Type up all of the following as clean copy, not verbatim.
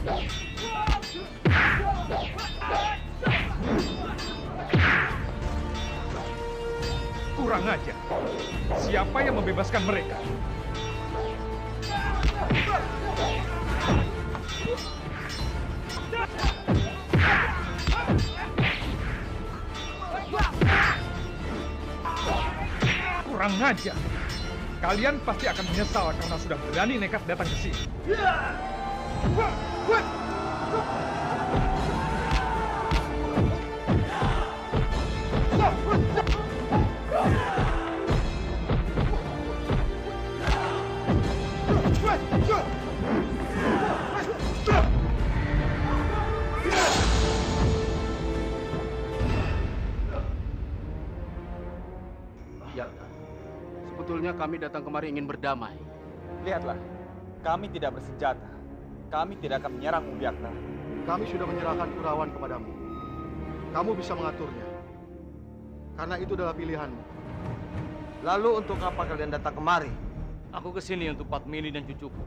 Kurang aja. Siapa yang membebaskan mereka? Kurang aja. Kalian pasti akan menyesal karena sudah berani nekat datang ke sini. Sebetulnya kami datang kemari ingin berdamai. Lihatlah, kami tidak bersenjata. Kami tidak akan menyerangmu, Byakta. Kami sudah menyerahkan Kurawan kepadamu. Kamu bisa mengaturnya. Karena itu adalah pilihanmu. Lalu untuk apa kalian datang kemari? Aku kesini untuk Padmini dan cucuku.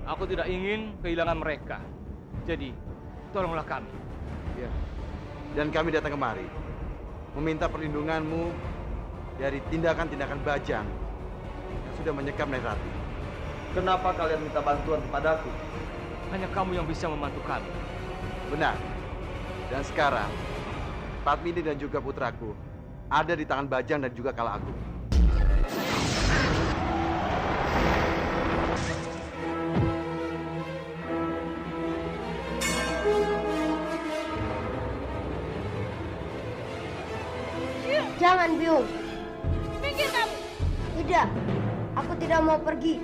Aku tidak ingin kehilangan mereka. Jadi, tolonglah kami. Ya. Dan kami datang kemari meminta perlindunganmu dari tindakan-tindakan bajang yang sudah menyekap Nyai Rati. Kenapa kalian minta bantuan kepadaku? Hanya kamu yang bisa membantu kami. Benar. Dan sekarang, Padmini dan juga putraku ada di tangan Bajang dan juga Kala Agung. Jangan, Byung. Minggir kamu! Tidak, aku tidak mau pergi.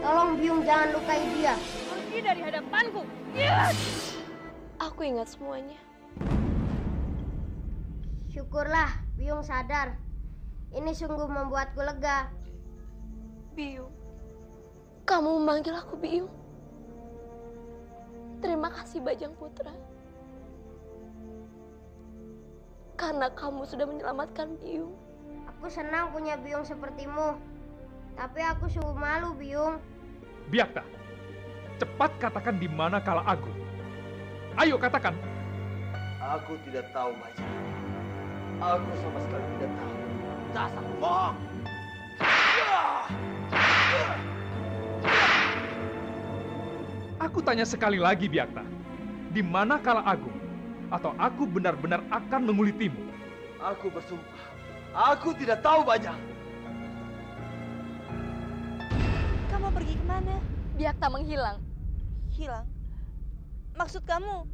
Tolong, Byung, jangan lukai dia. Pergi dari hadapanku! Aku ingat semuanya. Syukurlah, Byung sadar. Ini sungguh membuatku lega. Byung, kamu memanggil aku Byung. Terima kasih Bajang Putra. Karena kamu sudah menyelamatkan Byung. Aku senang punya Byung sepertimu. Tapi aku sungguh malu, Byung. Byakta, cepat katakan di mana Kala Agung. Ayo katakan. Aku tidak tahu, Bajang. Aku sama sekali tidak tahu. Dasar bohong! Aku tanya sekali lagi, Byakta. Di mana Kala Agung? Atau aku benar-benar akan mengulitimu? Aku bersumpah. Aku tidak tahu, Bajang. Kamu pergi kemana? Byakta menghilang. Hilang? Maksud kamu?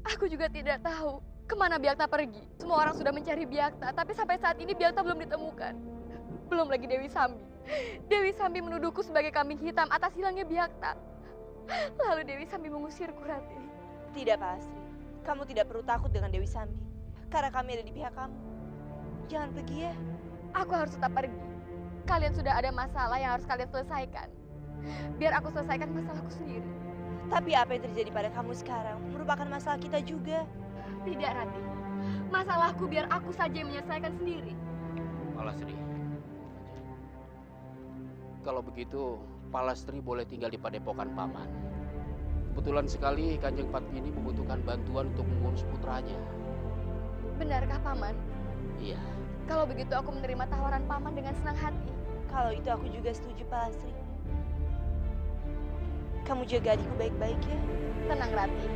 Aku juga tidak tahu kemana Byakta pergi. Semua orang sudah mencari Byakta, tapi sampai saat ini Byakta belum ditemukan. Belum lagi Dewi Sambi. Dewi Sambi menuduhku sebagai kambing hitam atas hilangnya Byakta. Lalu Dewi Sambi mengusirku, Rati. Tidak, Pak Asri. Kamu tidak perlu takut dengan Dewi Sambi. Karena kami ada di pihak kamu. Jangan pergi ya. Aku harus tetap pergi. Kalian sudah ada masalah yang harus kalian selesaikan. Biar aku selesaikan masalahku sendiri. Tapi apa yang terjadi pada kamu sekarang merupakan masalah kita juga. Tidak, Rati. Masalahku biar aku saja yang menyelesaikan sendiri. Palastri. Kalau begitu, Palastri boleh tinggal di padepokan Paman. Kebetulan sekali Kanjeng Padmini membutuhkan bantuan untuk mengurus putranya. Benarkah, Paman? Iya. Kalau begitu aku menerima tawaran Paman dengan senang hati. Kalau itu aku juga setuju, Pak Asri. Kamu jaga adikku baik-baik ya. Tenang, Rati.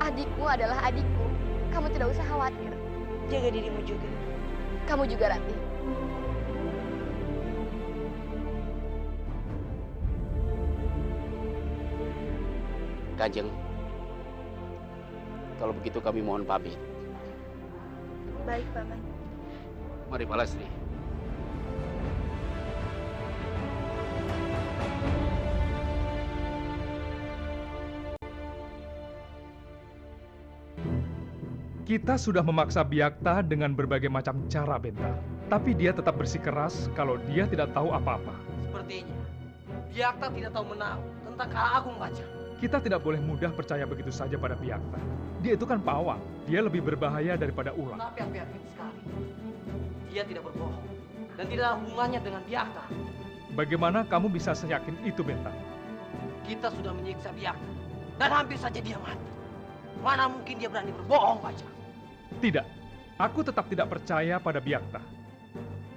Adikmu adalah adikku. Kamu tidak usah khawatir. Jaga dirimu juga. Kamu juga, Rati. Kanjeng, kalau begitu kami mohon pamit. Baik, Paman. Mari, Palastri. Kita sudah memaksa Byakta dengan berbagai macam cara, Benta. Tapi dia tetap bersikeras kalau dia tidak tahu apa-apa. Sepertinya Byakta tidak tahu menahu tentang Kala Agung, Bajang. Kita tidak boleh mudah percaya begitu saja pada Byakta. Dia itu kan pawang. Dia lebih berbahaya daripada ular. Tapi aku yakin sekali dia tidak berbohong dan tidak ada hubungannya dengan Byakta. Bagaimana kamu bisa seyakin itu, Benta? Kita sudah menyiksa Byakta dan hampir saja dia mati. Mana mungkin dia berani berbohong, Pajang? Tidak, aku tetap tidak percaya pada Byakta.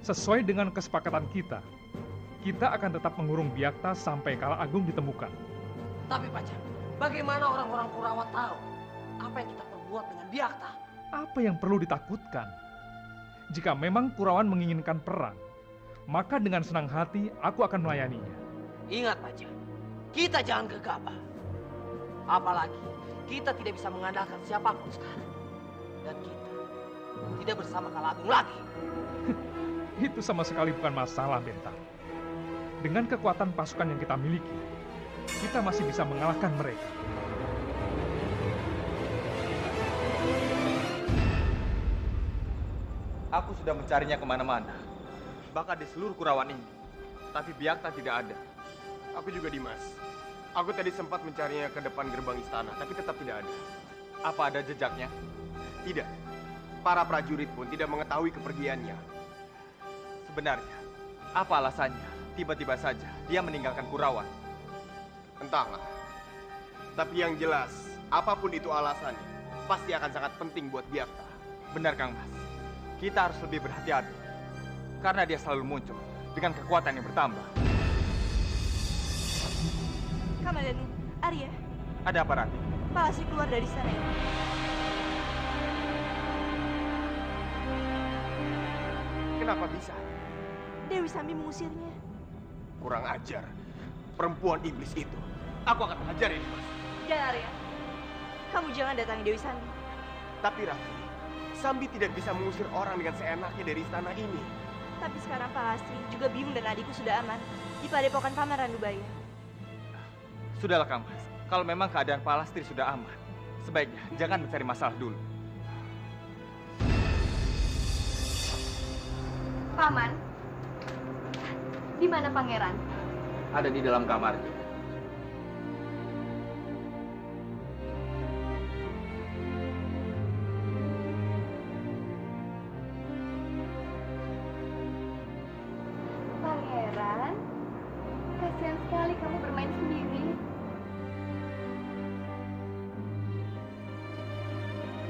Sesuai dengan kesepakatan kita akan tetap mengurung Byakta sampai Kala Agung ditemukan. Tapi Pajang, bagaimana orang-orang Kurawa tahu apa yang kita perbuat dengan Byakta? Apa yang perlu ditakutkan? Jika memang Kurawan menginginkan perang, maka dengan senang hati aku akan melayaninya. Ingat Pajang, kita jangan gegabah. Apalagi kita tidak bisa mengandalkan siapapun sekarang. Dan kita tidak bersama Kala Agung lagi. Itu sama sekali bukan masalah, Bentang. Dengan kekuatan pasukan yang kita miliki, kita masih bisa mengalahkan mereka. Aku sudah mencarinya kemana-mana, bahkan di seluruh Kurawan ini. Tapi Byakta tidak ada. Aku juga, Dimas. Aku tadi sempat mencarinya ke depan gerbang istana, tapi tetap tidak ada. Apa ada jejaknya? Tidak. Para prajurit pun tidak mengetahui kepergiannya. Sebenarnya, apa alasannya? Tiba-tiba saja dia meninggalkan Kurawan. Entahlah. Tapi yang jelas, apapun itu alasannya, pasti akan sangat penting buat Byakta. Benar, Kang Mas. Kita harus lebih berhati-hati. Karena dia selalu muncul dengan kekuatan yang bertambah. Kamadanu, Arya, Ada apa, Rati? Palastri keluar dari sana. Kenapa bisa? Dewi Sambi mengusirnya. Kurang ajar. Perempuan iblis itu. Aku akan menghajar ini, Mas. Jangan, Arya. Kamu jangan datangi Dewi Sambi. Tapi Rati, Sambi tidak bisa mengusir orang dengan seenaknya dari istana ini. Tapi sekarang Palastri, juga Biung dan adikku sudah aman di padepokan Paman Ranubaya. Sudahlah, Kang Mas. Kalau memang keadaan Palastri sudah aman, sebaiknya jangan mencari masalah dulu. Paman, di mana pangeran? Ada di dalam kamarnya. Pangeran, kasihan sekali kamu bermain sendiri.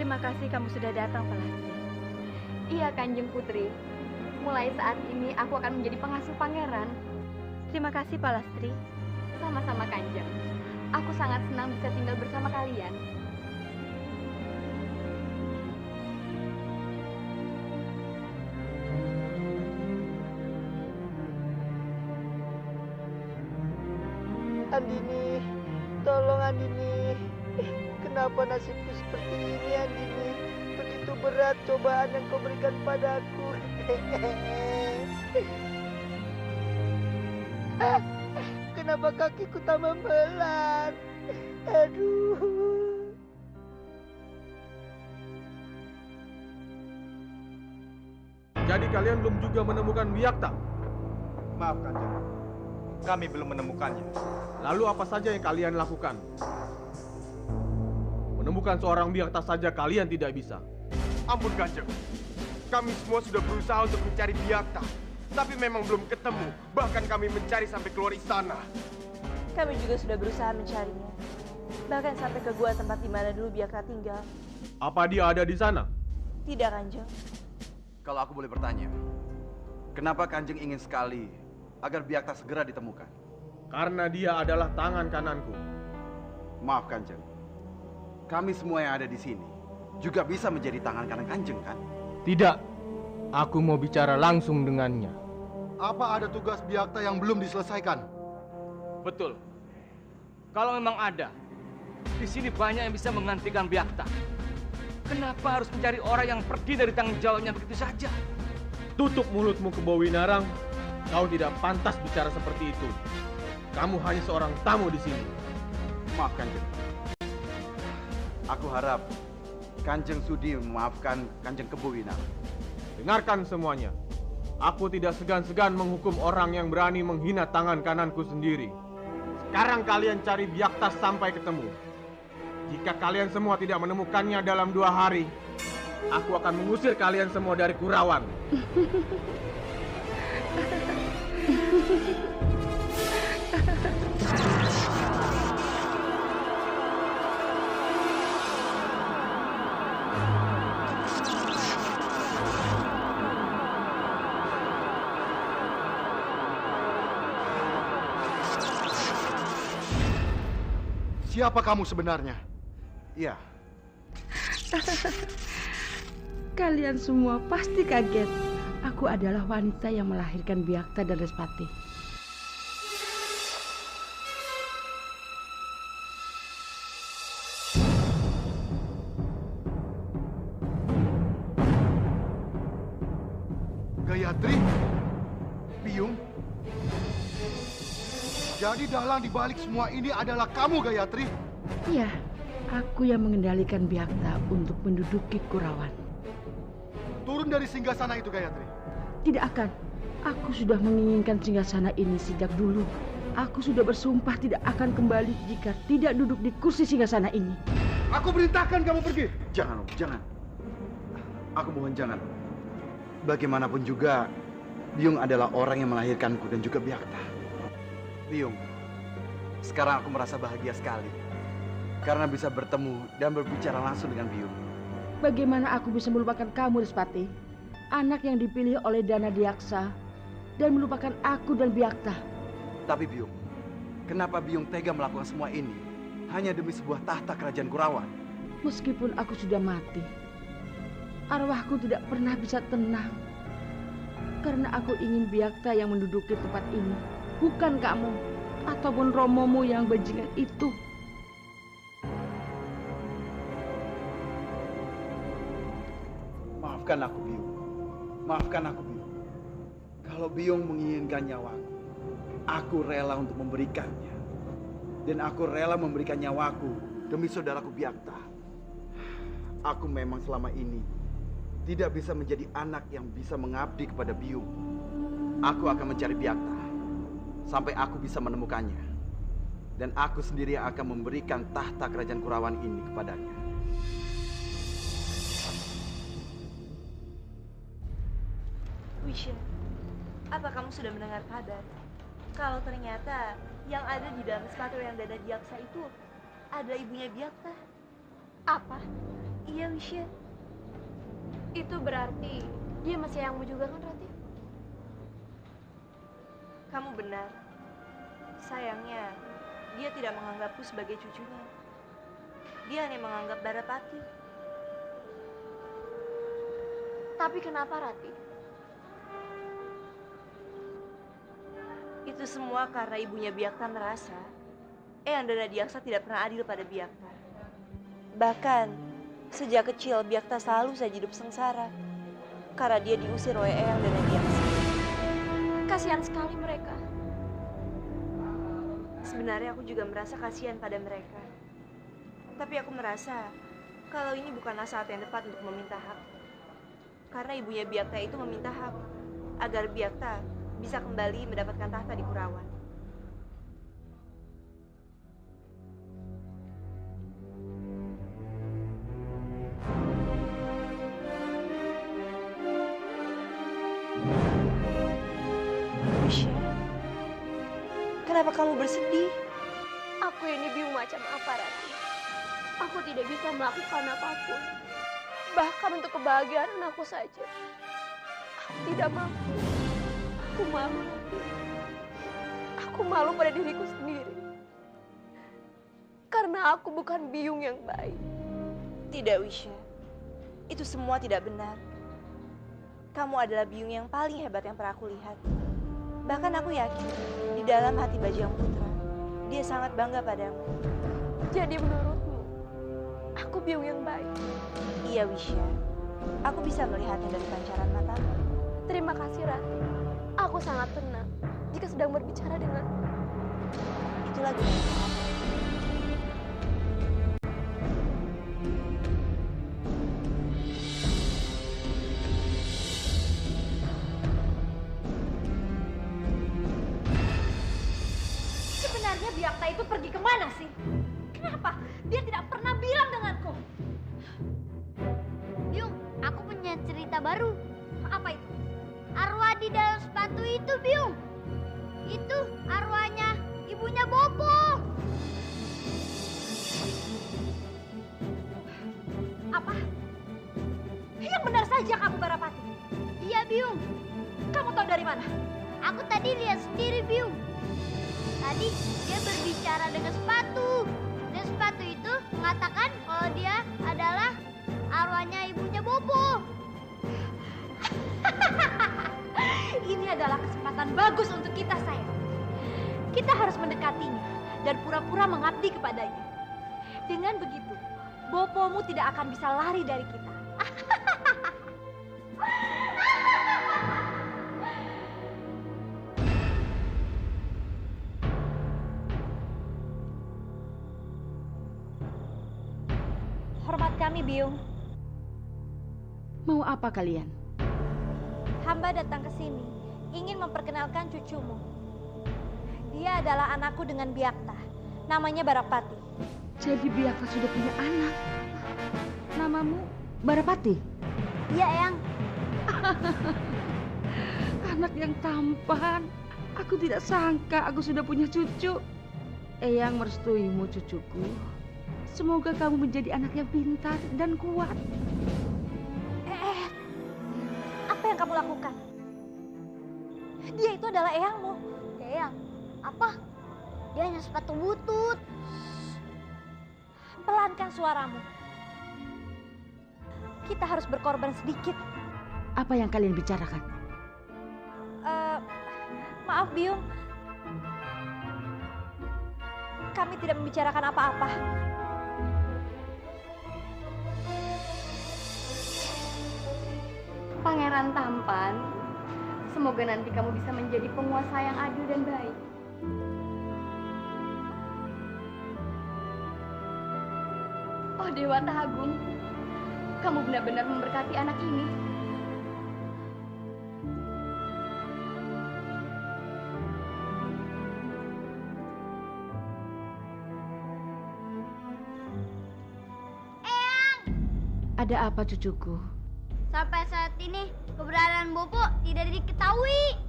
Terima kasih kamu sudah datang, Palastri. Iya, Kanjeng Putri. Mulai saat ini aku akan menjadi pengasuh pangeran. Terima kasih, Palastri. Sama-sama, Kanjeng. Aku sangat senang bisa tinggal bersama kalian. Andini, tolong Andini. Kenapa nasibku seperti ini, Andini? Begitu berat cobaan yang kau berikan padaku. Kenapa kakiku tak membelat? Aduh. Jadi kalian belum juga menemukan Byakta? Maaf, Kanjeng. Kami belum menemukannya. Lalu apa saja yang kalian lakukan? Menemukan seorang Byakta saja kalian tidak bisa. Ampun, Kanjeng. Kami semua sudah berusaha untuk mencari Byakta, tapi memang belum ketemu. Bahkan kami mencari sampai keluar istana. Kami juga sudah berusaha mencarinya. Bahkan sampai ke gua tempat di mana dulu Byakta tinggal. Apa dia ada di sana? Tidak, Kanjeng. Kalau aku boleh bertanya, kenapa Kanjeng ingin sekali agar Byakta segera ditemukan? Karena dia adalah tangan kananku. Maaf, Kanjeng. Kami semua yang ada di sini juga bisa menjadi tangan kanan Kanjeng, kan? Tidak. Aku mau bicara langsung dengannya. Apa ada tugas Byakta yang belum diselesaikan? Betul. Kalau memang ada, di sini banyak yang bisa menggantikan Byakta. Kenapa harus mencari orang yang pergi dari tanggung jawabnya begitu saja? Tutup mulutmu, Kebo Winarang. Kau tidak pantas bicara seperti itu. Kamu hanya seorang tamu di sini. Maaf, Kanjeng. Aku harap Kanjeng sudi memaafkan Kanjeng Kebo Winarang. Dengarkan semuanya. Aku tidak segan-segan menghukum orang yang berani menghina tangan kananku sendiri. Sekarang kalian cari Byakta sampai ketemu. Jika kalian semua tidak menemukannya dalam 2 hari, aku akan mengusir kalian semua dari Kurawan. Siapa kamu sebenarnya? Iya. Kalian semua pasti kaget. Aku adalah wanita yang melahirkan Byakta dan Respati. Gayatri? Biyung? Jadi dalang dibalik semua ini adalah kamu, Gayatri? Iya, aku yang mengendalikan Byakta untuk menduduki Kurawan. Turun dari singgasana itu, Gayatri. Tidak akan. Aku sudah menginginkan singgasana ini sejak dulu. Aku sudah bersumpah tidak akan kembali jika tidak duduk di kursi singgasana ini. Aku perintahkan kamu pergi. Jangan, Om, jangan. Aku mohon jangan. Bagaimanapun juga, Biyung adalah orang yang melahirkanku dan juga Byakta. Biyung, sekarang aku merasa bahagia sekali karena bisa bertemu dan berbicara langsung dengan Biyung. Bagaimana aku bisa melupakan kamu, Respati? Anak yang dipilih oleh Dana Diaksa dan melupakan aku dan Byakta. Tapi Biyung, kenapa Biyung tega melakukan semua ini hanya demi sebuah tahta kerajaan Kurawan? Meskipun aku sudah mati, arwahku tidak pernah bisa tenang. Karena aku ingin Byakta yang menduduki tempat ini, bukan kamu ataupun romomu yang bajingan itu. Maafkan aku, Biyung. Maafkan aku, Biyung. Kalau Biyung menginginkan nyawaku, aku rela untuk memberikannya. Dan aku rela memberikan nyawaku demi saudaraku Byakta. Aku memang selama ini tidak bisa menjadi anak yang bisa mengabdi kepada Biyung. Aku akan mencari Byakta sampai aku bisa menemukannya. Dan aku sendiri yang akan memberikan tahta kerajaan Kurawan ini kepadanya. Wisya, apa kamu sudah mendengar kabar? Kalau ternyata yang ada di dalam sepatu yang Dana Diaksa itu ada ibunya Byakta. Apa? Iya, Wisya. Itu berarti dia masih sayangmu juga kan, Rati? Kamu benar. Sayangnya, dia tidak menganggapku sebagai cucunya. Dia hanya menganggap Barapati. Tapi kenapa, Rati? Itu semua karena ibunya Byakta merasa Eyang Dana Diaksa tidak pernah adil pada Byakta. Bahkan, sejak kecil Byakta selalu saja hidup sengsara karena dia diusir oleh Eyang Dana Diaksa. Kasihan sekali mereka. Sebenarnya aku juga merasa kasihan pada mereka. Tapi aku merasa kalau ini bukanlah saat yang tepat untuk meminta hak. Karena ibunya Byakta itu meminta hak agar Byakta bisa kembali mendapatkan tahta di Kurawan. Wisya, kenapa kamu bersedih? Aku ini bingung macam apa, Rati. Aku tidak bisa melakukan apapun. Bahkan untuk kebahagiaan anakku saja. Aku tidak mampu. Aku malu. Aku malu pada diriku sendiri. Karena aku bukan Biyung yang baik. Tidak, Wisya. Itu semua tidak benar. Kamu adalah Biyung yang paling hebat yang pernah aku lihat. Bahkan aku yakin, di dalam hati Bajang Putra, dia sangat bangga padamu. Jadi menurutmu, aku Biyung yang baik? Iya, Wisya. Aku bisa melihatnya dari pancaran matamu. Terima kasih, Rati. Aku sangat tenang jika sedang berbicara denganmu. Itulah gunanya. Sebenarnya Byakta itu pergi kemana sih? Kenapa? Dia tidak pernah bilang denganku. Biyung, aku punya cerita baru. Apa itu? Arwah di dalam sepatu itu, Biyung. Itu arwahnya ibunya Bobo. Apa? Yang benar saja kamu, Barapati. Iya, Biyung. Kamu tahu dari mana? Aku tadi lihat sendiri, Biyung. Tadi dia berbicara dengan sepatu. Dan mengatakan kalau dia adalah arwahnya ibunya Bobo. Ini adalah kesempatan bagus untuk kita, sayang. Kita harus mendekatinya dan pura-pura mengabdi kepadanya. Dengan begitu, Bopomu tidak akan bisa lari dari kita. Hormat kami, Biung. Mau apa kalian? Hamba datang ke sini ingin memperkenalkan cucumu. Dia adalah anakku dengan Biakta. Namanya Barapati. Jadi Biakta sudah punya anak. Namamu Barapati? Iya, Eyang. Anak yang tampan. Aku tidak sangka aku sudah punya cucu. Eyang merestuimu, cucuku. Semoga kamu menjadi anak yang pintar dan kuat. Apa yang kamu lakukan? Dia itu adalah eyangmu. Eyang, apa? Dia hanya sepatu butut. Pelankan suaramu. Kita harus berkorban sedikit. Apa yang kalian bicarakan? Maaf, Biung. Kami tidak membicarakan apa-apa. Pangeran tampan, semoga nanti kamu bisa menjadi penguasa yang adil dan baik. Oh Dewata Agung, kamu benar-benar memberkati anak ini. Ada apa, cucuku? Sampai saat ini keberadaan Bobo tidak diketahui.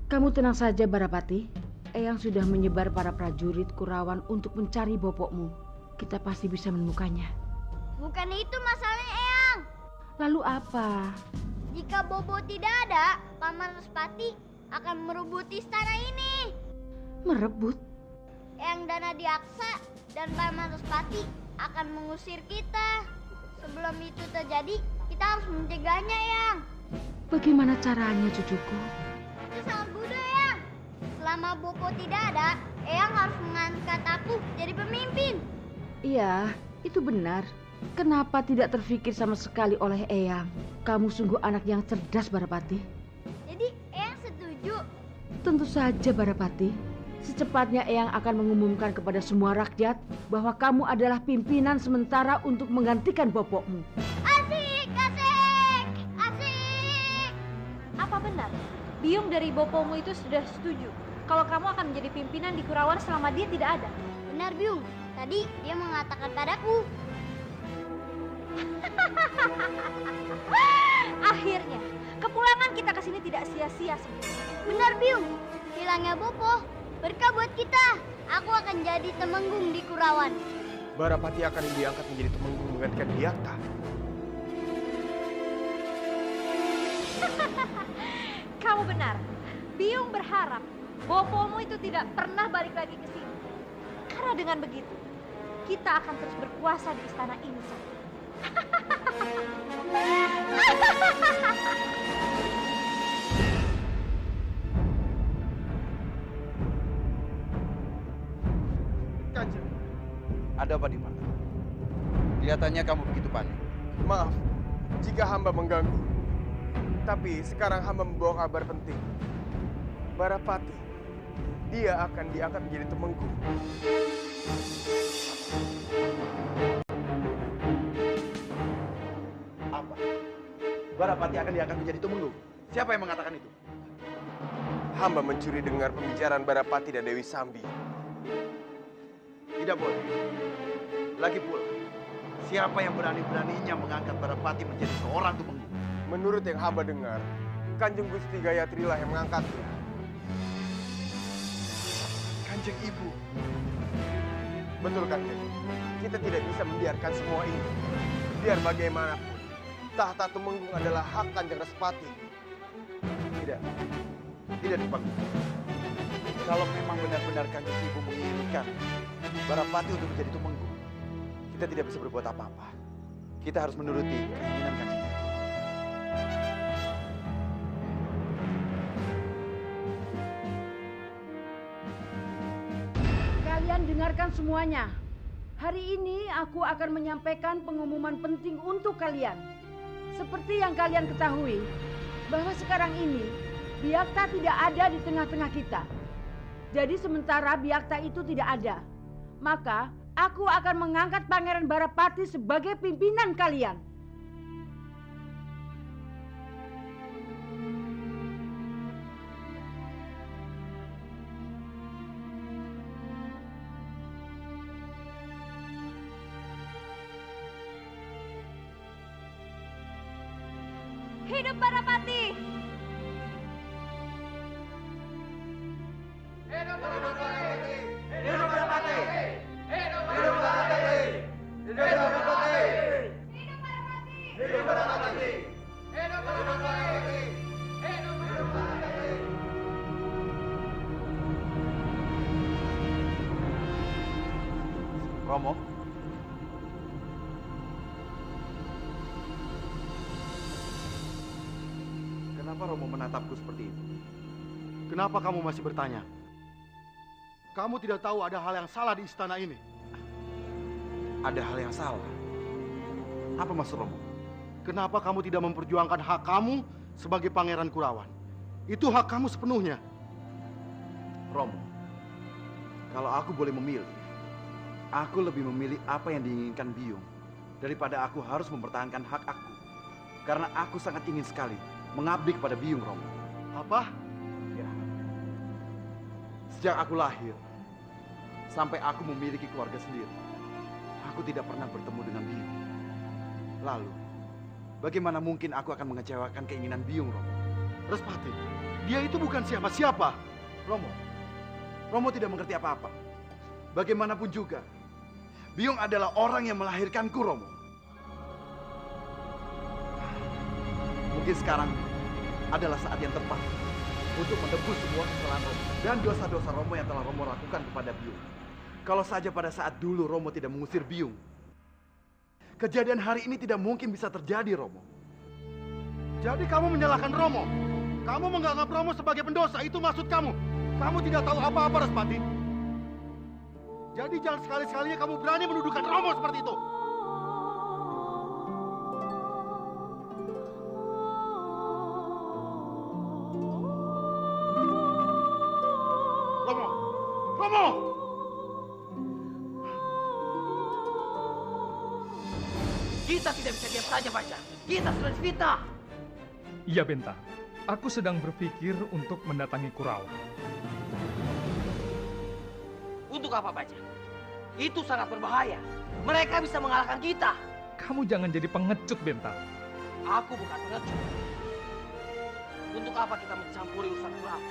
Kamu tenang saja, Barapati. Eyang sudah menyebar para prajurit Kurawan untuk mencari bopokmu. Kita pasti bisa menemukannya. Bukan itu masalahnya, Eyang. Lalu apa? Jika Bobo tidak ada, Paman Respati akan merebut istana ini. Merebut? Eyang Danadiaksa dan Paman Respati akan mengusir kita. Sebelum itu terjadi, kita harus mencegahnya, Eyang. Bagaimana caranya, cucuku? Itu sangat mudah, Eyang. Selama Bobo tidak ada, Eyang harus mengangkat aku jadi pemimpin. Iya, itu benar. Kenapa tidak terfikir sama sekali oleh Eyang? Kamu sungguh anak yang cerdas, Barapati. Jadi Eyang setuju? Tentu saja, Barapati. Secepatnya Eyang akan mengumumkan kepada semua rakyat bahwa kamu adalah pimpinan sementara untuk menggantikan bopokmu. Asik, asik, asik. Apa benar? Biung dari Bopomu itu sudah setuju kalau kamu akan menjadi pimpinan di Kurawan selama dia tidak ada. Benar, Biung. Tadi dia mengatakan padaku. Akhirnya, kepulangan kita ke sini tidak sia-sia sebenarnya. Benar, Biung. Hilangnya Bopo berkah buat kita. Aku akan jadi temenggung di Kurawan. Barapati akan diangkat menjadi temenggung menggantikan Biakta. Kamu benar. Biung berharap Bopomu itu tidak pernah balik lagi ke sini. Karena dengan begitu, kita akan terus berkuasa di istana ini saja. Kanjeng, ada apa di mana? Kelihatannya kamu begitu panik. Maaf jika hamba mengganggu. Tapi sekarang hamba membawa kabar penting. Barapati, dia akan diangkat menjadi temenggung. Apa? Barapati akan diangkat menjadi temenggung? Siapa yang mengatakan itu? Hamba mencuri dengar pembicaraan Barapati dan Dewi Sambi. Tidak boleh. Lagi pula, siapa yang berani-beraninya mengangkat Barapati menjadi seorang temenggung? Menurut yang hamba dengar, Kanjeng Gusti Gayatri lah yang mengangkatnya. Kanjeng Ibu. Betul, Kanjeng. Kita tidak bisa membiarkan semua ini. Biar bagaimanapun, tahta temenggung adalah hak Kanjeng Respati. Tidak. Tidak dipanggil. Kalau memang benar-benar Kanjeng Ibu menginginkan Barapati untuk menjadi temenggung, kita kita tidak bisa berbuat apa-apa. Kita harus menuruti keinginan Kanjeng Nyai. Kalian dengarkan semuanya. Hari ini aku akan menyampaikan pengumuman penting untuk kalian. Seperti yang kalian ketahui, bahwa sekarang ini Byakta tidak ada di tengah-tengah kita. Jadi sementara Byakta itu tidak ada, maka aku akan mengangkat Pangeran Barapati sebagai pimpinan kalian. Hidup Barapati! Hidup Barapati! Hidup Barapati! Hidup Barapati! Hidup Barapati! Hidup Barapati! Hidup Barapati! Hidup Barapati! Romo, kenapa Romo menatapku seperti itu? Kenapa kamu masih bertanya? Kamu tidak tahu ada hal yang salah di istana ini. Ada hal yang salah? Apa maksud Romo? Kenapa kamu tidak memperjuangkan hak kamu sebagai Pangeran Kurawan? Itu hak kamu sepenuhnya. Romo, kalau aku boleh memilih, aku lebih memilih apa yang diinginkan Biyung daripada aku harus mempertahankan hak aku. Karena aku sangat ingin sekali mengabdi kepada Biyung, Romo. Apa? Ya. Sejak aku lahir, sampai aku memiliki keluarga sendiri, aku tidak pernah bertemu dengan Biyung. Lalu, bagaimana mungkin aku akan mengecewakan keinginan Biyung, Romo? Respati, dia itu bukan siapa-siapa. Romo tidak mengerti apa-apa. Bagaimanapun juga, Biyung adalah orang yang melahirkanku, Romo. Mungkin sekarang adalah saat yang tepat untuk menebus semua kesalahan Romo dan dosa-dosa Romo yang telah Romo lakukan kepada Biyung. Kalau saja pada saat dulu Romo tidak mengusir Biyung, kejadian hari ini tidak mungkin bisa terjadi, Romo. Jadi kamu menyalahkan Romo? Kamu menganggap Romo sebagai pendosa, itu maksud kamu? Kamu tidak tahu apa-apa, Respati. Jadi jangan sekali-sekalinya kamu berani menuduhkan Romo seperti itu. Romo! Kita tidak bisa diam saja, Baca. Kita sudah difitnah. Iya, Benta. Aku sedang berpikir untuk mendatangi Kurawa. Untuk apa, Baca? Itu sangat berbahaya. Mereka bisa mengalahkan kita. Kamu jangan jadi pengecut, Benta. Aku bukan pengecut. Untuk apa kita mencampuri urusan Kurawa?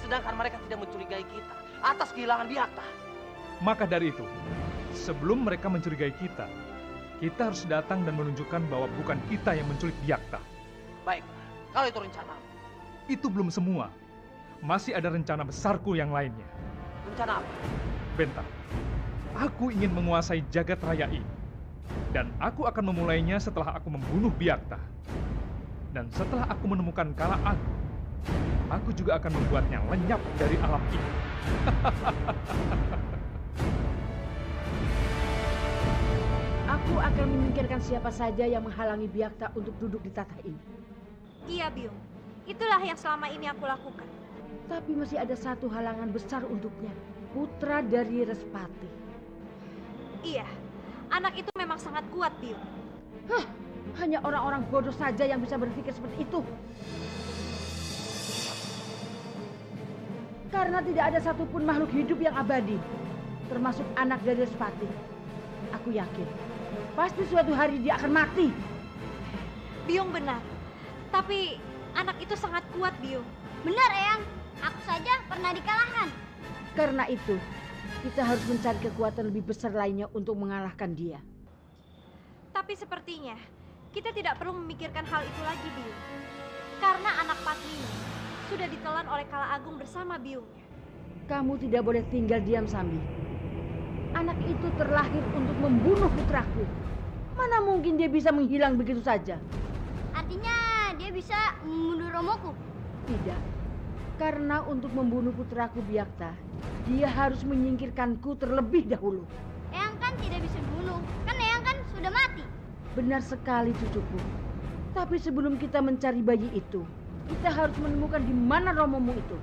Sedangkan mereka tidak mencurigai kita atas kehilangan Byakta. Maka dari itu, sebelum mereka mencurigai kita harus datang dan menunjukkan bahwa bukan kita yang menculik Byakta. Baiklah, kalau itu rencanamu. Itu belum semua. Masih ada rencana besarku yang lainnya. Rencana apa? Benta, aku ingin menguasai jagat raya ini. Dan aku akan memulainya setelah aku membunuh Byakta. Dan setelah aku menemukan Kala Agung, aku juga akan membuatnya lenyap dari alam ini. Aku akan menyingkirkan siapa saja yang menghalangi Byakta untuk duduk di tahta ini. Iya, Biyung. Itulah yang selama ini aku lakukan. Tapi masih ada satu halangan besar untuknya. Putra dari Respati. Iya, anak itu memang sangat kuat, Biyung. Hah, hanya orang-orang bodoh saja yang bisa berpikir seperti itu. Karena tidak ada satupun makhluk hidup yang abadi, termasuk anak dari Respati. Aku yakin, pasti suatu hari dia akan mati. Biyung benar. Tapi anak itu sangat kuat, Biyung. Benar, Eyang. Aku saja pernah dikalahkan. Karena itu, kita harus mencari kekuatan lebih besar lainnya untuk mengalahkan dia. Tapi sepertinya kita tidak perlu memikirkan hal itu lagi, Biyung. Karena anak Patmini sudah ditelan oleh Kala Agung bersama Biyungnya. Kamu tidak boleh tinggal diam, Sambi. Anak itu terlahir untuk membunuh putraku. Mana mungkin dia bisa menghilang begitu saja? Artinya dia bisa membunuh Romoku? Tidak. Karena untuk membunuh putraku Byakta, dia harus menyingkirkanku terlebih dahulu. Eyang kan tidak bisa dibunuh. Kan Eyang kan sudah mati. Benar sekali cucuku. Tapi sebelum kita mencari bayi itu, kita harus menemukan di mana Romomu itu.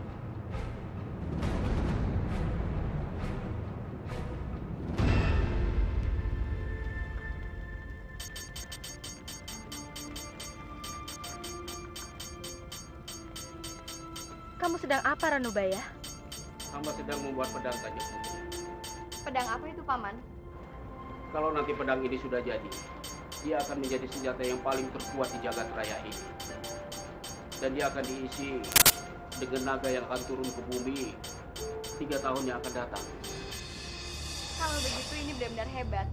Kamu sedang apa, Ranubaya? Hamba sedang membuat pedang, Kanjeng Putri. Pedang apa itu, Paman? Kalau nanti pedang ini sudah jadi, dia akan menjadi senjata yang paling terkuat di jagat raya ini. Dan dia akan diisi dengan naga yang akan turun ke bumi 3 tahun yang akan datang. Kalau begitu ini benar-benar hebat.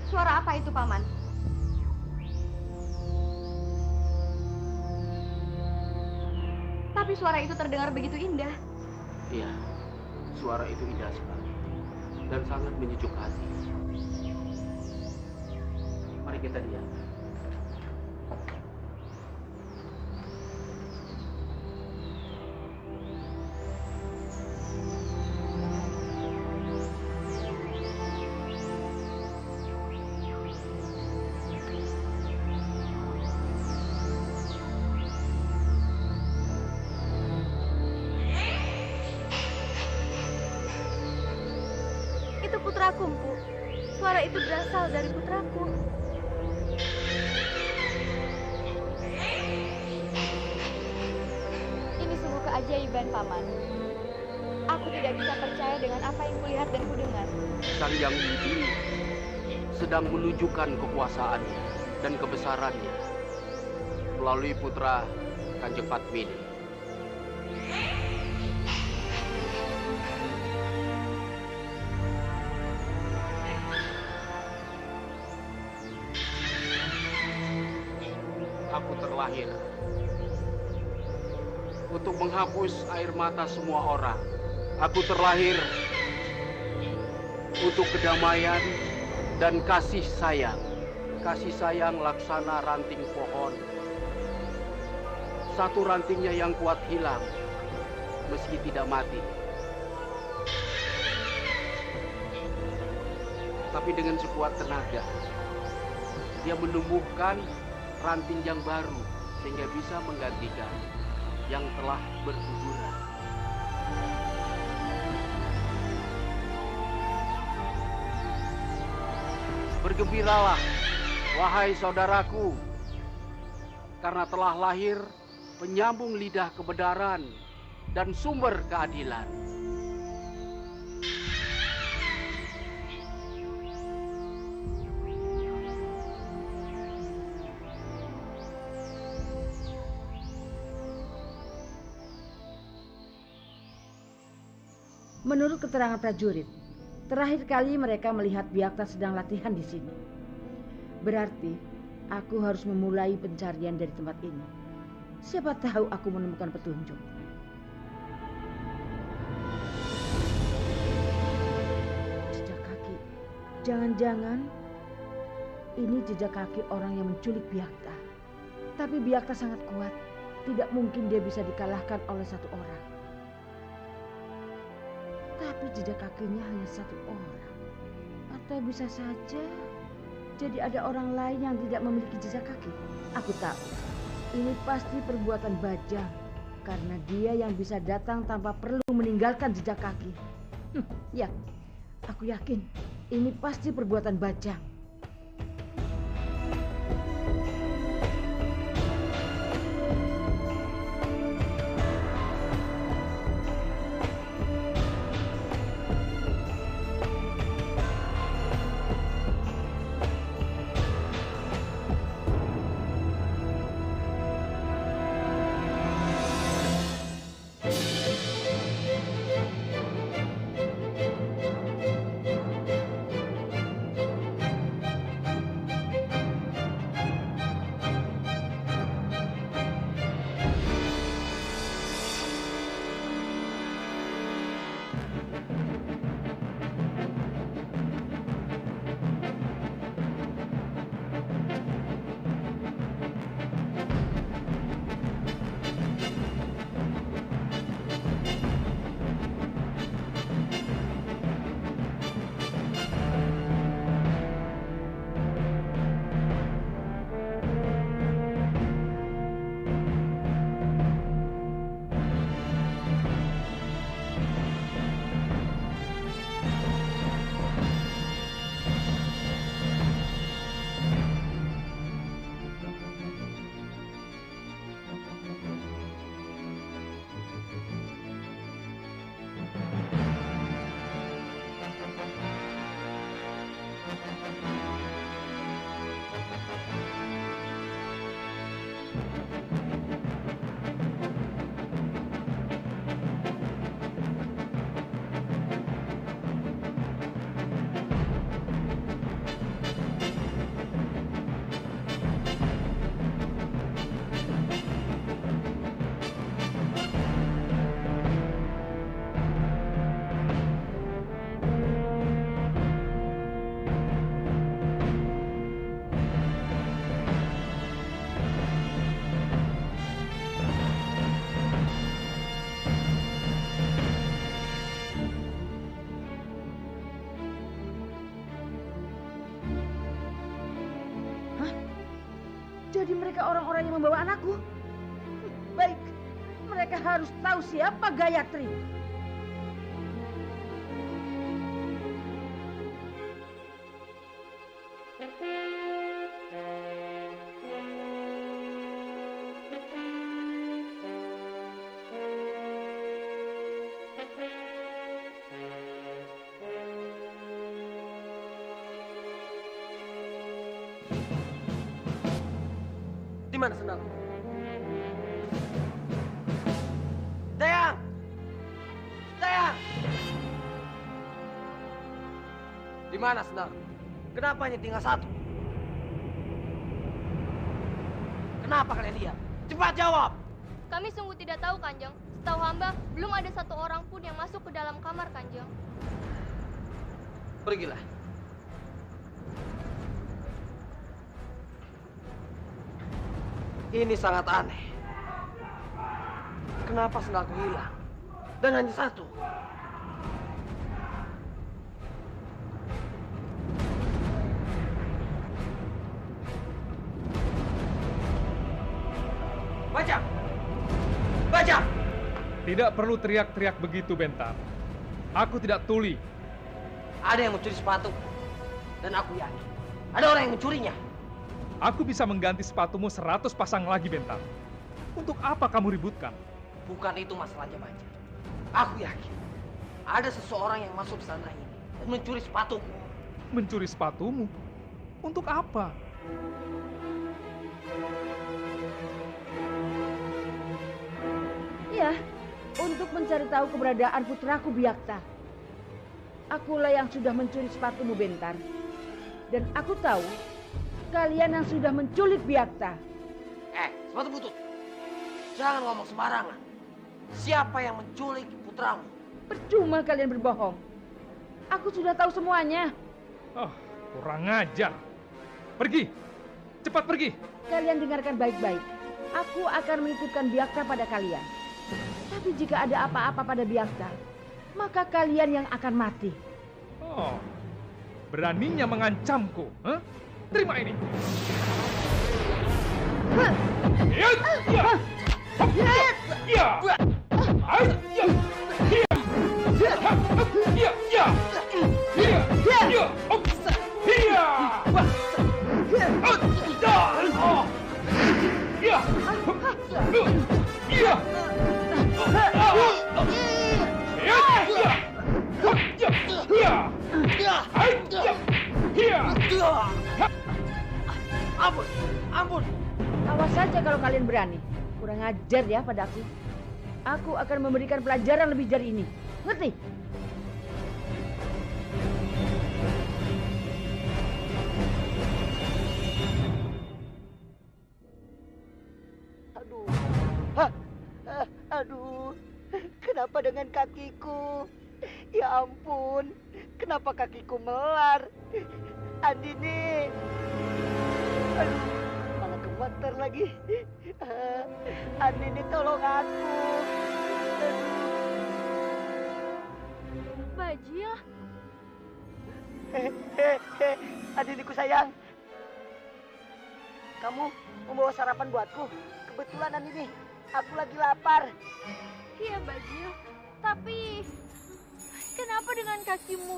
Suara apa itu, Paman? Tapi suara itu terdengar begitu indah. Iya, suara itu indah sekali dan sangat menyejuk hati. Mari kita lihat. Itu putraku, Mpu. Suara itu berasal dari putraku. Ini sungguh keajaiban, Paman. Aku tidak bisa percaya dengan apa yang kulihat dan kudengar. Sang Yang Widi sedang menunjukkan kekuasaannya dan kebesarannya melalui putra Kanjeng Padmini. Aku terlahir untuk menghapus air mata semua orang. Aku terlahir untuk kedamaian dan kasih sayang. Kasih sayang laksana ranting pohon. Satu rantingnya yang kuat hilang, meski tidak mati. Tapi dengan sekuat tenaga, dia menumbuhkan ranting yang baru sehingga bisa menggantikan yang telah berguguran. Bergembiralah, wahai saudaraku, karena telah lahir penyambung lidah kebenaran dan sumber keadilan. Menurut keterangan prajurit, terakhir kali mereka melihat Byakta sedang latihan di sini. Berarti aku harus memulai pencarian dari tempat ini. Siapa tahu aku menemukan petunjuk. Jejak kaki. Jangan-jangan ini jejak kaki orang yang menculik Byakta. Tapi Byakta sangat kuat. Tidak mungkin dia bisa dikalahkan oleh satu orang. Tapi jejak kakinya hanya satu orang. Atau bisa saja jadi ada orang lain yang tidak memiliki jejak kaki. Aku tahu, ini pasti perbuatan Bajang. Karena dia yang bisa datang tanpa perlu meninggalkan jejak kaki. Ya, aku yakin ini pasti perbuatan Bajang. Jadi mereka orang-orang yang membawa anakku. Baik, mereka harus tahu siapa Gayatri. Di mana sendalku? Dayang! Dayang! Di mana sendalku? Kenapa hanya tinggal satu? Kenapa kalian diam? Cepat jawab! Kami sungguh tidak tahu, Kanjeng. Setahu hamba, belum ada satu orang pun yang masuk ke dalam kamar, Kanjeng. Pergilah. Ini sangat aneh. Kenapa sendalku hilang? Dan hanya satu. Baca! Baca! Tidak perlu teriak-teriak begitu, Bentar. Aku tidak tuli. Ada yang mencuri sepatu. Dan aku yakin ada orang yang mencurinya. Aku bisa mengganti sepatumu 100 pasang lagi, Bentar. Untuk apa kamu ributkan? Bukan itu masalahnya, Baca. Aku yakin ada seseorang yang masuk ke sana ini dan mencuri sepatuku. Mencuri sepatumu? Untuk apa? Ya, untuk mencari tahu keberadaan putraku Biakta. Akulah yang sudah mencuri sepatumu, Bentar. Dan aku tahu kalian yang sudah menculik Biakta. Sepatu butut. Jangan ngomong sembarangan. Siapa yang menculik putramu? Percuma kalian berbohong. Aku sudah tahu semuanya. Oh, kurang ajar. Pergi. Cepat pergi. Kalian dengarkan baik-baik. Aku akan menitipkan Biakta pada kalian. Tapi jika ada apa-apa pada Biakta, maka kalian yang akan mati. Oh, beraninya mengancamku. Huh? Terima ini. Ampun, ampun. Awas saja kalau kalian berani. Kurang ajar ya padaku. Aku akan memberikan pelajaran lebih dari ini. Ngerti? Aduh. Aduh. Kenapa dengan kakiku? Ya ampun. Kenapa kakiku melar? Andini. Aduh. Malah gemeter lagi. Andini tolong aku. Bajil. Andiniku sayang. Kamu membawa sarapan buatku. Kebetulan Andini, aku lagi lapar. Iya, Bajil. Tapi kenapa dengan kakimu?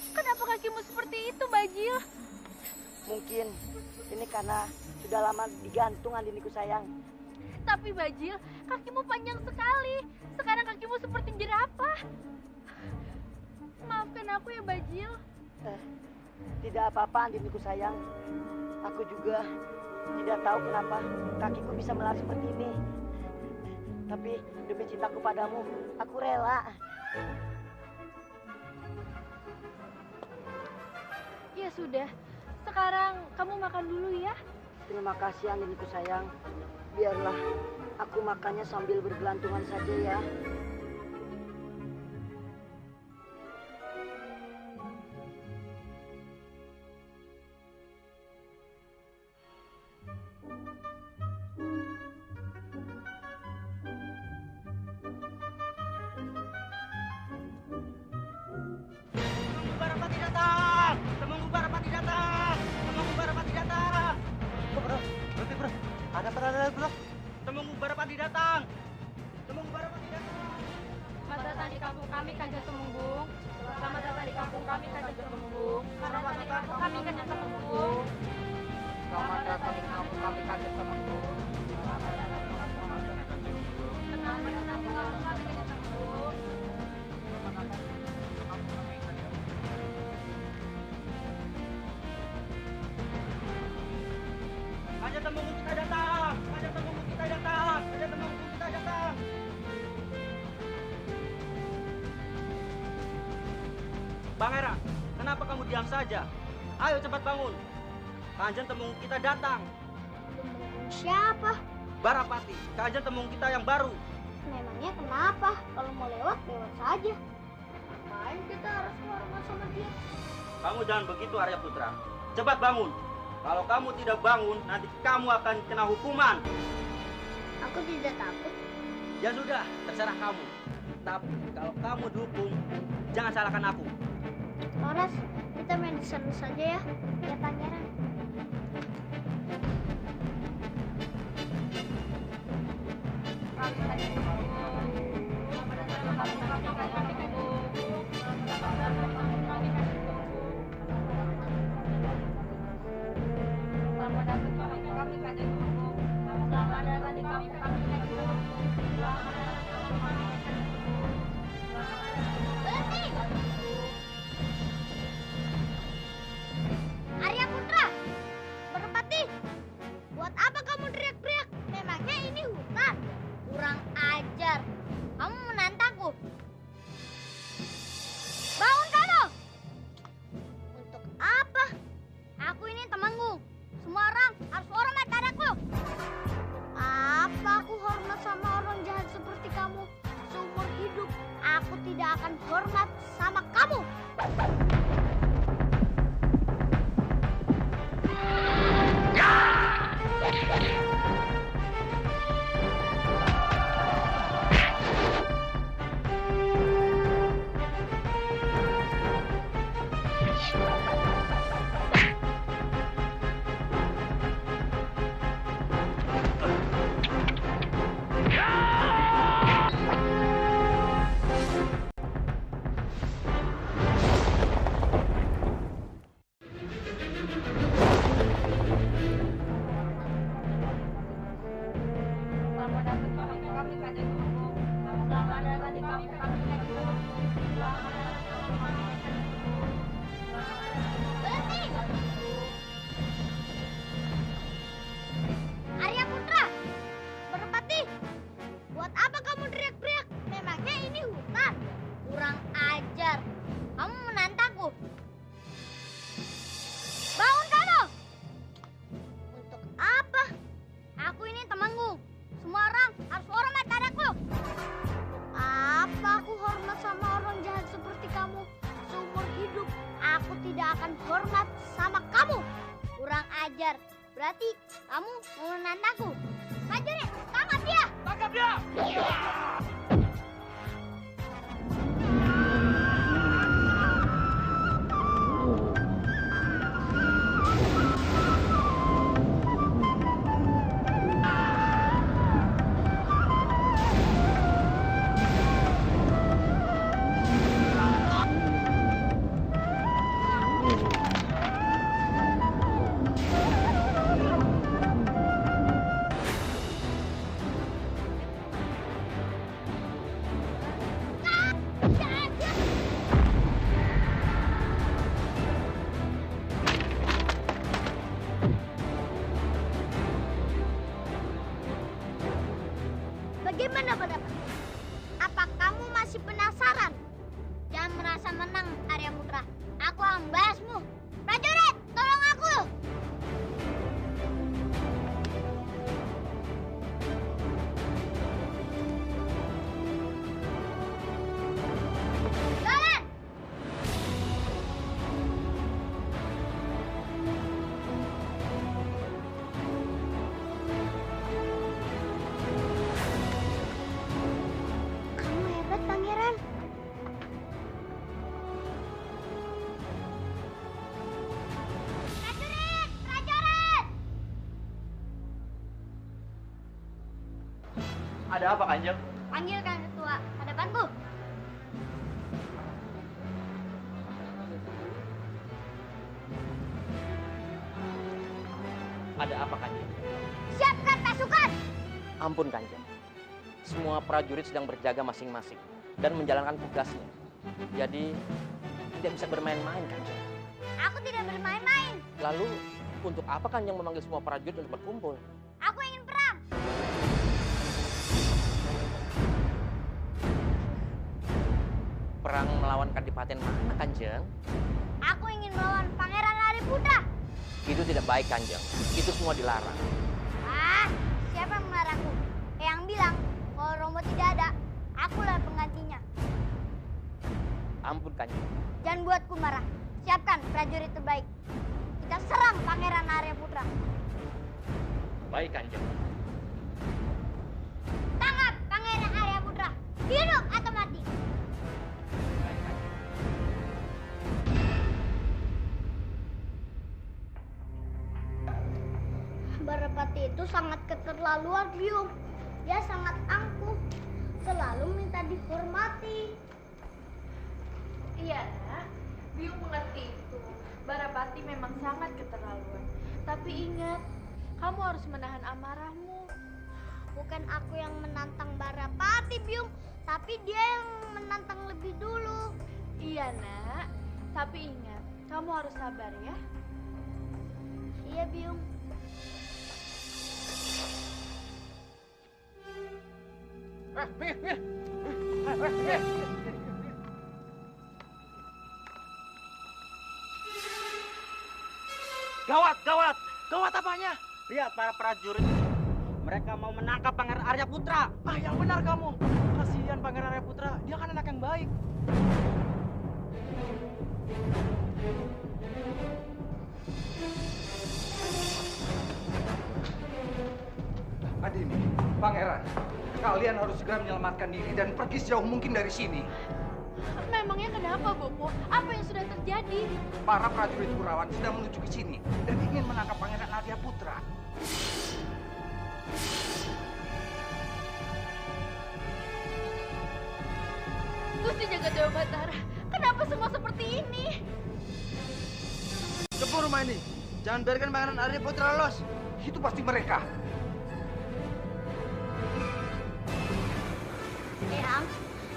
Kenapa kakimu seperti itu, Bajil? Mungkin ini karena sudah lama digantung, Andiniku sayang. Tapi Bajil, kakimu panjang sekali. Sekarang kakimu seperti jerapah. Maafkan aku ya, Bajil. Tidak apa-apa, Andiniku sayang. Aku juga Tidak tahu kenapa kakiku bisa melar seperti ini. Tapi demi cintaku padamu, aku rela. Ya sudah, sekarang kamu makan dulu ya. Terima kasih Andiniku sayang. Biarlah aku makannya sambil bergelantungan saja ya. Barapati datang! Temenggu Barapati datang! Temenggu Barapati datang! Bro, berhenti bro. Ada peradaban bro. Temenggu Barapati datang! Temenggu Barapati datang! Selamat datang di kampung kami, Kanjeng Temenggung. Selamat datang di kampung kami, Kanjeng Temenggung. Selamat datang di kampung kami, Kanjeng Temenggung. Selamat datang di kampung kami, Kanjeng Temenggung. Selamat datang di kampung kami, Kanjeng Temenggung. Kanjeng Temenggung kita datang! Kanjeng Temenggung kita datang! Kanjeng Temenggung kita datang! Pangeran, kenapa kamu diam saja? Ayo cepat bangun. Kanjeng Temenggung kita datang. Siapa? Barapati, Kanjeng Temenggung kita yang baru. Memangnya kenapa? Kalau mau lewat, lewat saja. Ngapain kita harus hormat sama dia? Kamu jangan begitu Arya Putra. Cepat bangun. Kalau kamu tidak bangun, nanti kamu akan kena hukuman. Aku tidak takut. Ya sudah, terserah kamu. Tapi kalau kamu dihukum, jangan salahkan aku. Horas, kita main di sana saja ya. Ya pangeran. Arya Putra, Barapati, buat apa kamu teriak-teriak? Memangnya ini hutan? Kurang ajar. Kamu menantangku. Bangun kamu! Untuk apa? Aku ini Temenggung. Semua orang harus hormat padaku. Apa aku hormat sama orang jahat seperti kamu? Seumur hidup aku tidak akan hormat sama kamu. Arya Putra, Barapati, buat apa kamu teriak-teriak? Memangnya ini hutan? Kurang ajar. Kamu menantangku. Bangun kamu! Untuk apa? Aku ini Temenggung. Semua orang harus hormat padaku. Apa aku hormat sama orang jahat seperti kamu? Seumur hidup aku tidak akan hormat sama kamu. Kurang ajar. Berarti kamu mau menantangku. Prajurit, tangkap dia! Tangkap dia! Ada apa, Kanjeng? Panggilkan ketua hadapanku. Ada apa, Kanjeng? Siapkan pasukan. Ampun, Kanjeng. Semua prajurit sedang berjaga masing-masing dan menjalankan tugasnya. Jadi, tidak bisa bermain-main, Kanjeng. Aku tidak bermain-main. Lalu, untuk apa Kanjeng memanggil semua prajurit untuk berkumpul? Aku ingin perang. Perang melawan Kadipaten mana, Kanjeng? Aku ingin melawan Pangeran Hariputra. Itu tidak baik, Kanjeng. Itu semua dilarang. Ah, siapa yang melarangku? Yang bilang kalau Romo tidak ada, akulah penggantinya. Ampun, Kanjeng. Jangan buatku marah. Siapkan prajurit terbaik. Kita serang Pangeran Hariputra. Baik, Kanjeng. Tangkap Pangeran Hariputra. Hidup atau mati. Barapati itu sangat keterlaluan, Biung. Dia sangat angkuh. Selalu minta dihormati. Iya, Nak. Biung mengerti itu. Barapati memang sangat keterlaluan. Tapi ingat, kamu harus menahan amarahmu. Bukan aku yang menantang Barapati, Biung. Tapi dia yang menantang lebih dulu. Iya, Nak. Tapi ingat, kamu harus sabar ya. Iya, Biung. Gawat, gawat! Gawat apanya? Lihat para prajurit. Mereka mau menangkap Pangeran Arya Putra. Ah, yang benar kamu. Kasihan Pangeran Arya Putra. Dia kan anak yang baik. Adini, Pangeran, kalian harus segera menyelamatkan diri dan pergi sejauh mungkin dari sini. Memangnya kenapa, Bopo? Apa yang sudah terjadi? Para prajurit Kurawan sedang menuju ke sini dan ingin menangkap Pangeran Arya Putra. Gusti Jagadewa Batara, kenapa semua seperti ini? Cepat rumah ini. Jangan biarkan Pangeran Arya Putra lolos. Itu pasti mereka. Eyang,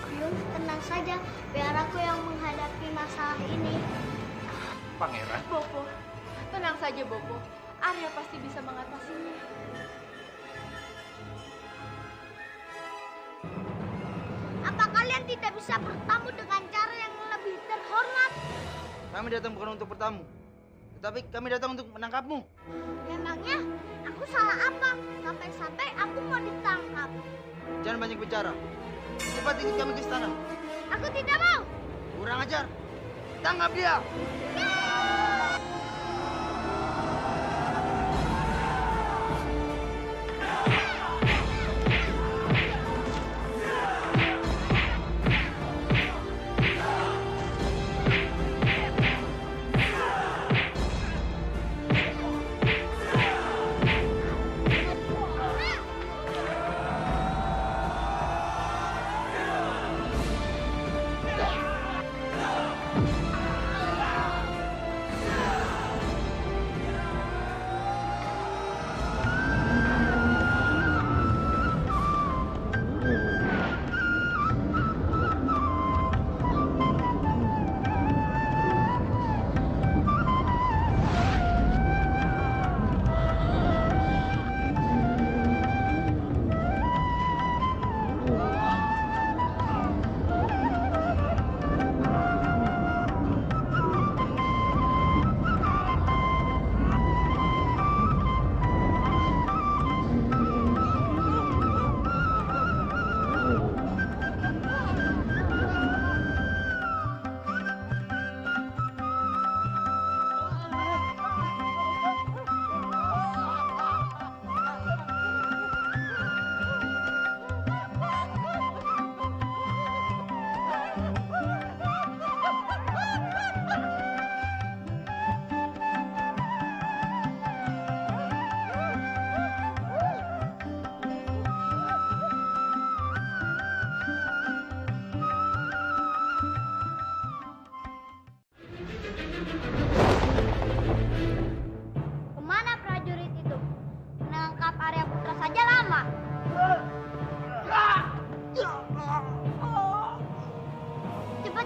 Biung, tenang saja. Biar aku yang menghadapi masalah ini. Pangeran. Bopo, tenang saja, Bopo. Arya pasti bisa mengatasinya. Apa kalian tidak bisa bertamu dengan cara yang lebih terhormat? Kami datang bukan untuk bertamu, tetapi kami datang untuk menangkapmu. Memangnya aku salah apa? Sampai-sampai aku mau ditangkap. Jangan banyak bicara. Cepat ikut kami ke istana. Aku tidak mau. Kurang ajar. Tangkap dia.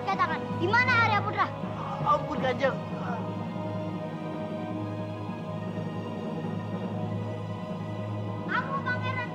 katakan, di mana Arya Putra? Ampun Kanjeng. Kamu pangeran.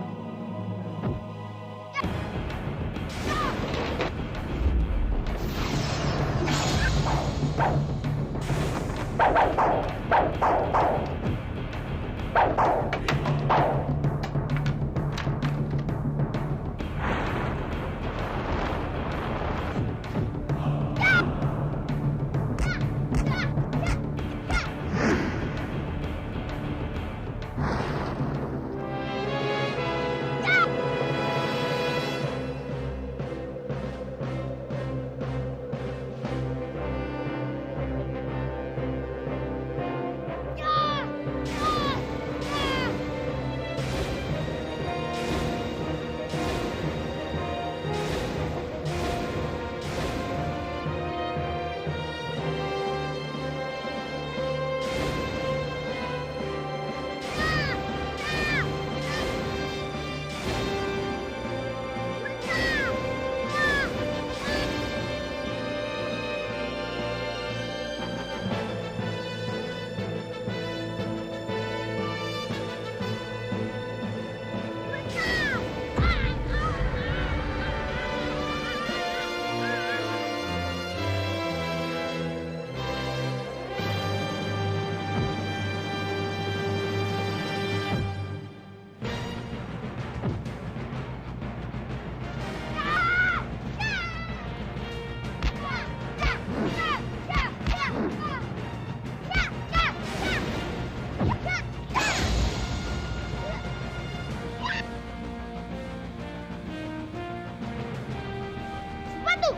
Sepatu,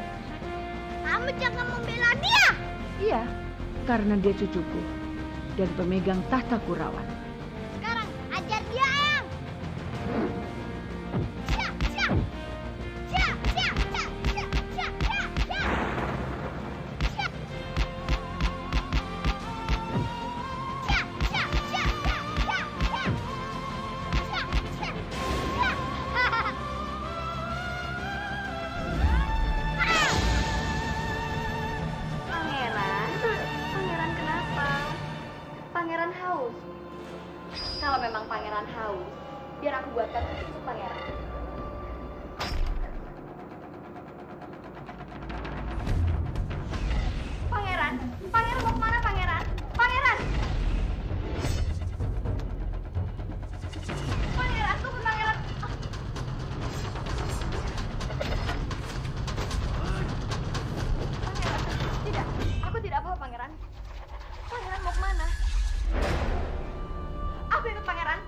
kamu jangan membela dia. Iya, karena dia cucuku dan pemegang tahta Kurawan. Sekarang ajar dia, Eyang. Siap, siap. Siap, siap, siap, siap, siap, siap, siap. Siap. Siap, siap, siap, siap, siap, siap. Siap, siap, siap. Pangeran kenapa? Pangeran haus. Kalau memang pangeran haus, biar aku buatkan susu pangeran. Pangeran, pangeran mau kemana pangeran? Pangeran! Pangeran, tunggu pangeran. Tidak, aku tidak mau pangeran. Pangeran mau kemana? Aku ikut pangeran.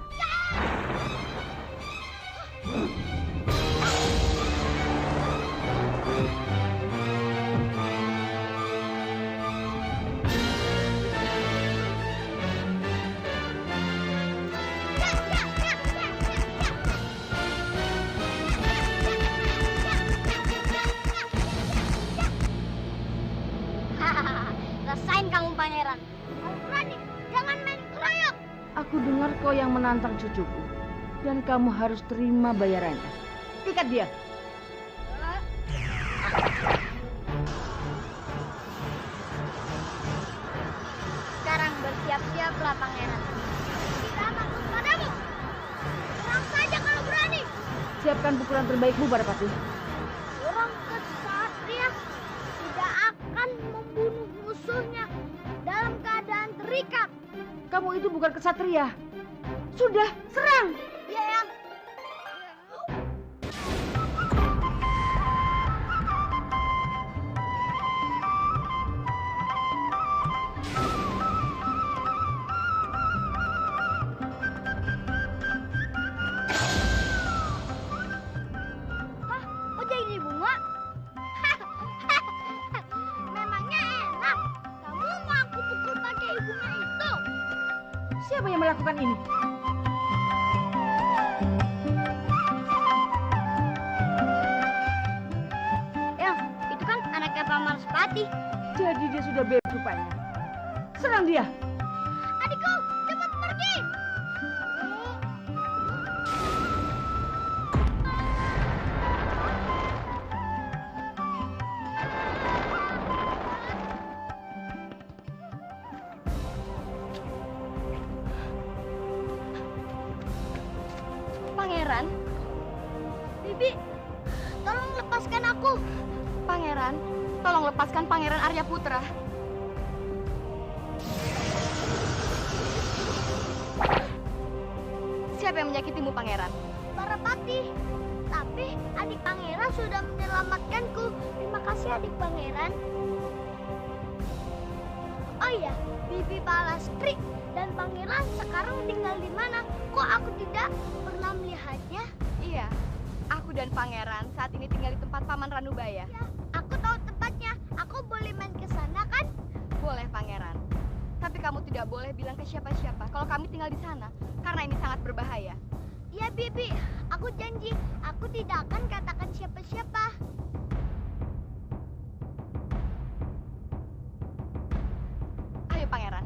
Rasain kamu pangeran. Kalau berani, jangan main keroyok. Aku dengar kau yang menantang cucuku. Dan kamu harus terima bayarannya. Ikat dia. Sekarang bersiap-siaplah pangeran. Kita takut padamu. Serang saja kalau berani. Siapkan pukulan terbaikmu, Barapati. Orang kesatria tidak akan membunuh musuhnya dalam keadaan terikat. Kamu itu bukan kesatria. Sudah, serang! Ya, Yang. Hah? Kok jadi bunga? Memangnya enak. Kamu mau aku pukul pakai bunga itu? Siapa yang melakukan ini? Yang, itu kan anaknya Pak Marspati. Jadi dia sudah bebas rupanya. Serang dia. Adikku, cepat pergi. Pangeran? Bibi, tolong lepaskan aku. Pangeran, tolong lepaskan Pangeran Arya Putra. Siapa yang menyakitimu, Pangeran? Barapati. Tapi adik pangeran sudah menyelamatkanku. Terima kasih adik pangeran. Oh iya, Bibi Balastri dan pangeran sekarang tinggal di mana? Kok aku tidak pernah melihatnya? Iya, aku dan pangeran saat ini tinggal di tempat Paman Ranubaya. Ya, aku tahu tempatnya. Aku boleh main ke sana kan? Boleh, pangeran. Tapi kamu tidak boleh bilang ke siapa-siapa kalau kami tinggal di sana, karena ini sangat berbahaya. Ya, Bibi. Aku janji, aku tidak akan katakan siapa-siapa. Ayo, pangeran.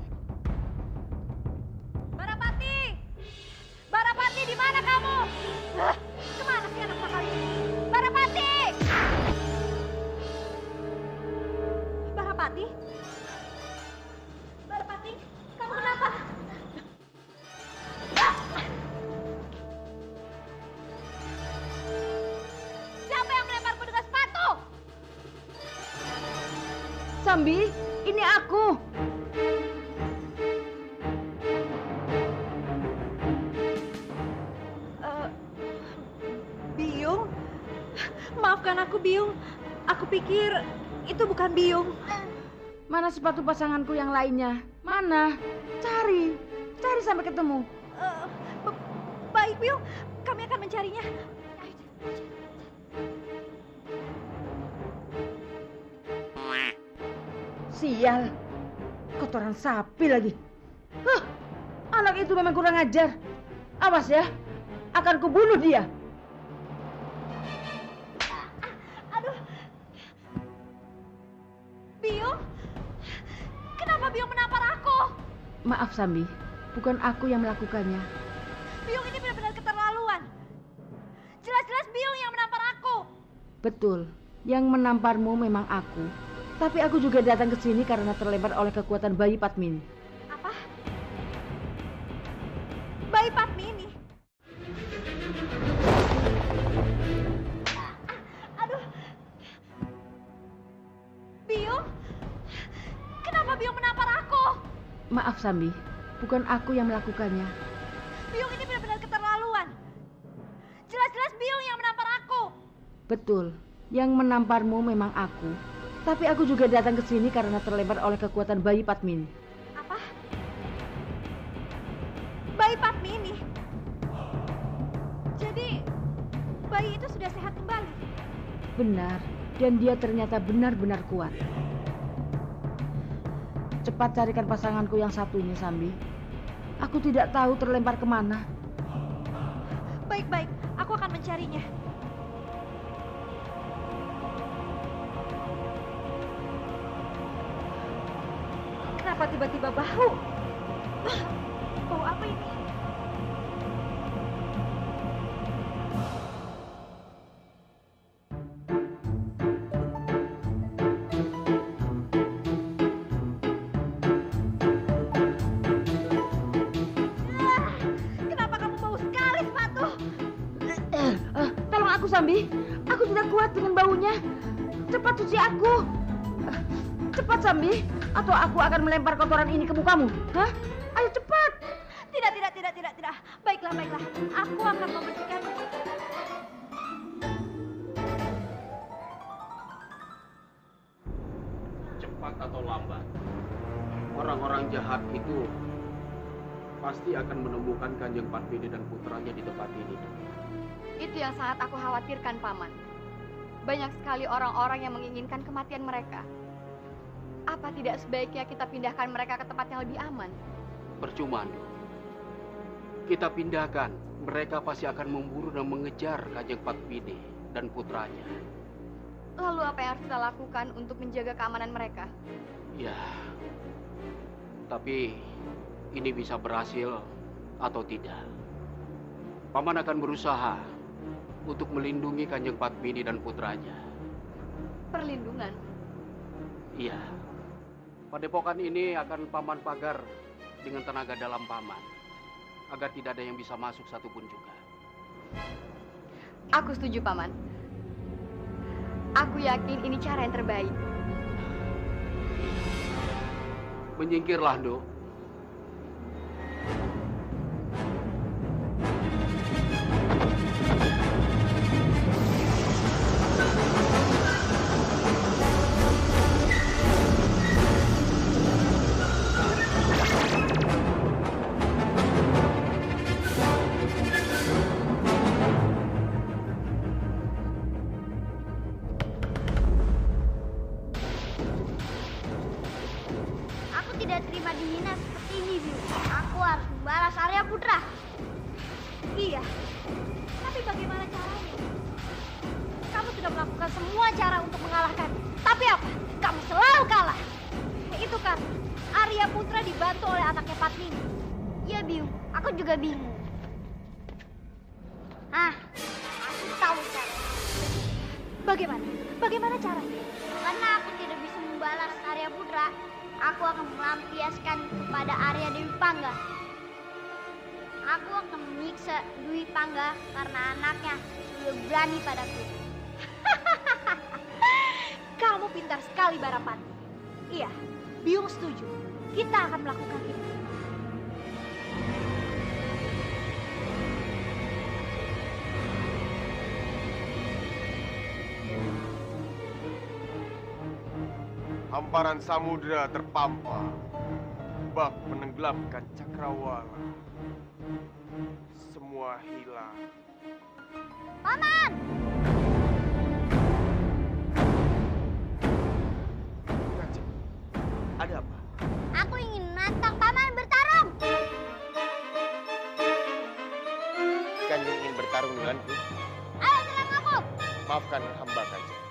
Barapati! Barapati, di mana kamu? Kemana sih anak nakal ini? Barapati! Barapati? Barapati, kamu kenapa? Siapa yang melemparku dengan sepatu? Sambi, ini aku. Biung? Maafkan aku, Biung. Aku pikir itu bukan Biung. Mana sepatu pasanganku yang lainnya? Mana? Cari sampai ketemu. Baik, Biung. Kami akan mencarinya. Sial, kotoran sapi lagi. Huh, anak itu memang kurang ajar. Awas ya, akan kubunuh dia. Aduh. Biung? Kenapa Biung menampar aku? Maaf Sambi, bukan aku yang melakukannya. Biung ini benar-benar keterlaluan. Jelas-jelas Biung yang menampar aku. Betul, yang menamparmu memang aku. Tapi aku juga datang ke sini karena terlempar oleh kekuatan bayi Padmini. Apa? Bayi Padmini? Aduh. Biung? Kenapa Biung menampar aku? Maaf Sambi, bukan aku yang melakukannya. Biung ini benar-benar keterlaluan. Jelas-jelas Biung yang menampar aku. Betul, yang menamparmu memang aku. Tapi aku juga datang ke sini karena terlempar oleh kekuatan bayi Padmini. Apa? Bayi Padmini? Jadi, bayi itu sudah sehat kembali? Benar, dan dia ternyata benar-benar kuat. Cepat carikan pasanganku yang satu ini, Sambi. Aku tidak tahu terlempar kemana. Baik-baik, aku akan mencarinya. Kenapa tiba-tiba bau? Bau apa ini? Kenapa kamu bau sekali sepatu? Tolong aku, Sambi. Aku tidak kuat dengan baunya. Cepat cuci aku. Cepat, Sambi. Atau aku akan melempar kotoran ini ke mukamu. Hah? Ayo cepat. Tidak. Baiklah. Aku akan membersihkannya. Cepat atau lambat, orang-orang jahat itu pasti akan menemukan Kanjeng Padmini dan putranya di tempat ini. Itu yang sangat aku khawatirkan, Paman. Banyak sekali orang-orang yang menginginkan kematian mereka. Apa tidak sebaiknya kita pindahkan mereka ke tempat yang lebih aman? Percuma, Nduk. Kita pindahkan, mereka pasti akan memburu dan mengejar Kanjeng Padmini dan putranya. Lalu apa yang harus kita lakukan untuk menjaga keamanan mereka? Ya, tapi ini bisa berhasil atau tidak. Paman akan berusaha untuk melindungi Kanjeng Padmini dan putranya. Perlindungan? Iya. Padepokan ini akan Paman pagar dengan tenaga dalam Paman, agar tidak ada yang bisa masuk satupun juga. Aku setuju, Paman. Aku yakin ini cara yang terbaik. Menyingkirlah, Do. Aku tidak terima dihina seperti ini, Biung. Aku harus membalas Arya Putra. Iya. Tapi bagaimana caranya? Kamu sudah melakukan semua cara untuk mengalahkan. Tapi apa? Kamu selalu kalah. Itu karena Arya Putra dibantu oleh anaknya Padmini. Iya, Biung. Aku juga bingung. Aku tahu cara. Bagaimana? Bagaimana caranya? Karena aku tidak bisa membalas Arya Putra, aku akan melampiaskan kepada Arya Dewi Pangga. Aku akan menyiksa Dwi Pangga karena anaknya sudah berani padaku. Kamu pintar sekali, Barapati. Iya, Biung setuju. Kita akan melakukan itu. Hamparan samudera terpampar, bak menenggelamkan cakrawala. Semua hilang. Paman! Kanjeng, ada apa? Aku ingin menantang Paman bertarung. Kanjeng ingin bertarung denganku? Ayo serang aku. Maafkan hamba, Kanjeng.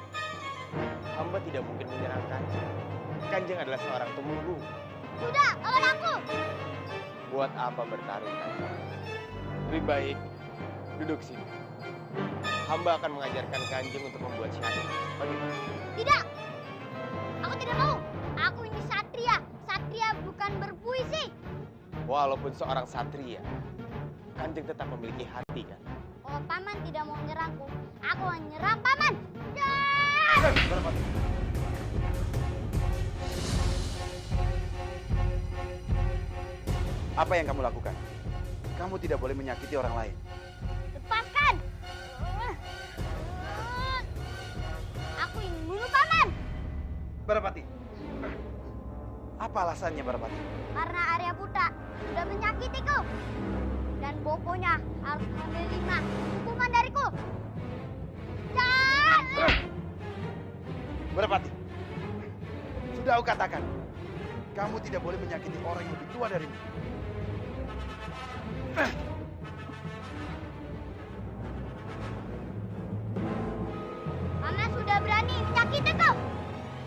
Hamba tidak mungkin menyerang Kanjeng. Kanjeng adalah seorang tumenggung. Sudah, lawan aku. Buat apa bertarung, Kanjeng? Lebih baik duduk sini. Hamba akan mengajarkan Kanjeng untuk membuat syair. Bagaimana? Tidak. Aku tidak mau. Aku ini satria. Satria bukan berpuisi. Walaupun seorang satria, Kanjeng tetap memiliki hati, kan? Kalau Paman tidak mau menyerangku, aku akan menyerang Paman. Ya! Barapati. Apa yang kamu lakukan? Kamu tidak boleh menyakiti orang lain. Lepaskan. Aku ingin bunuh Paman. Barapati. Apa alasannya, Barapati? Karena Arya Putra sudah menyakitiku. Dan boponya harus menerima hukuman dariku. Jangan! Barapati. Sudah aku katakan, kamu tidak boleh menyakiti orang yang lebih tua darimu. Paman sudah berani menyakitiku.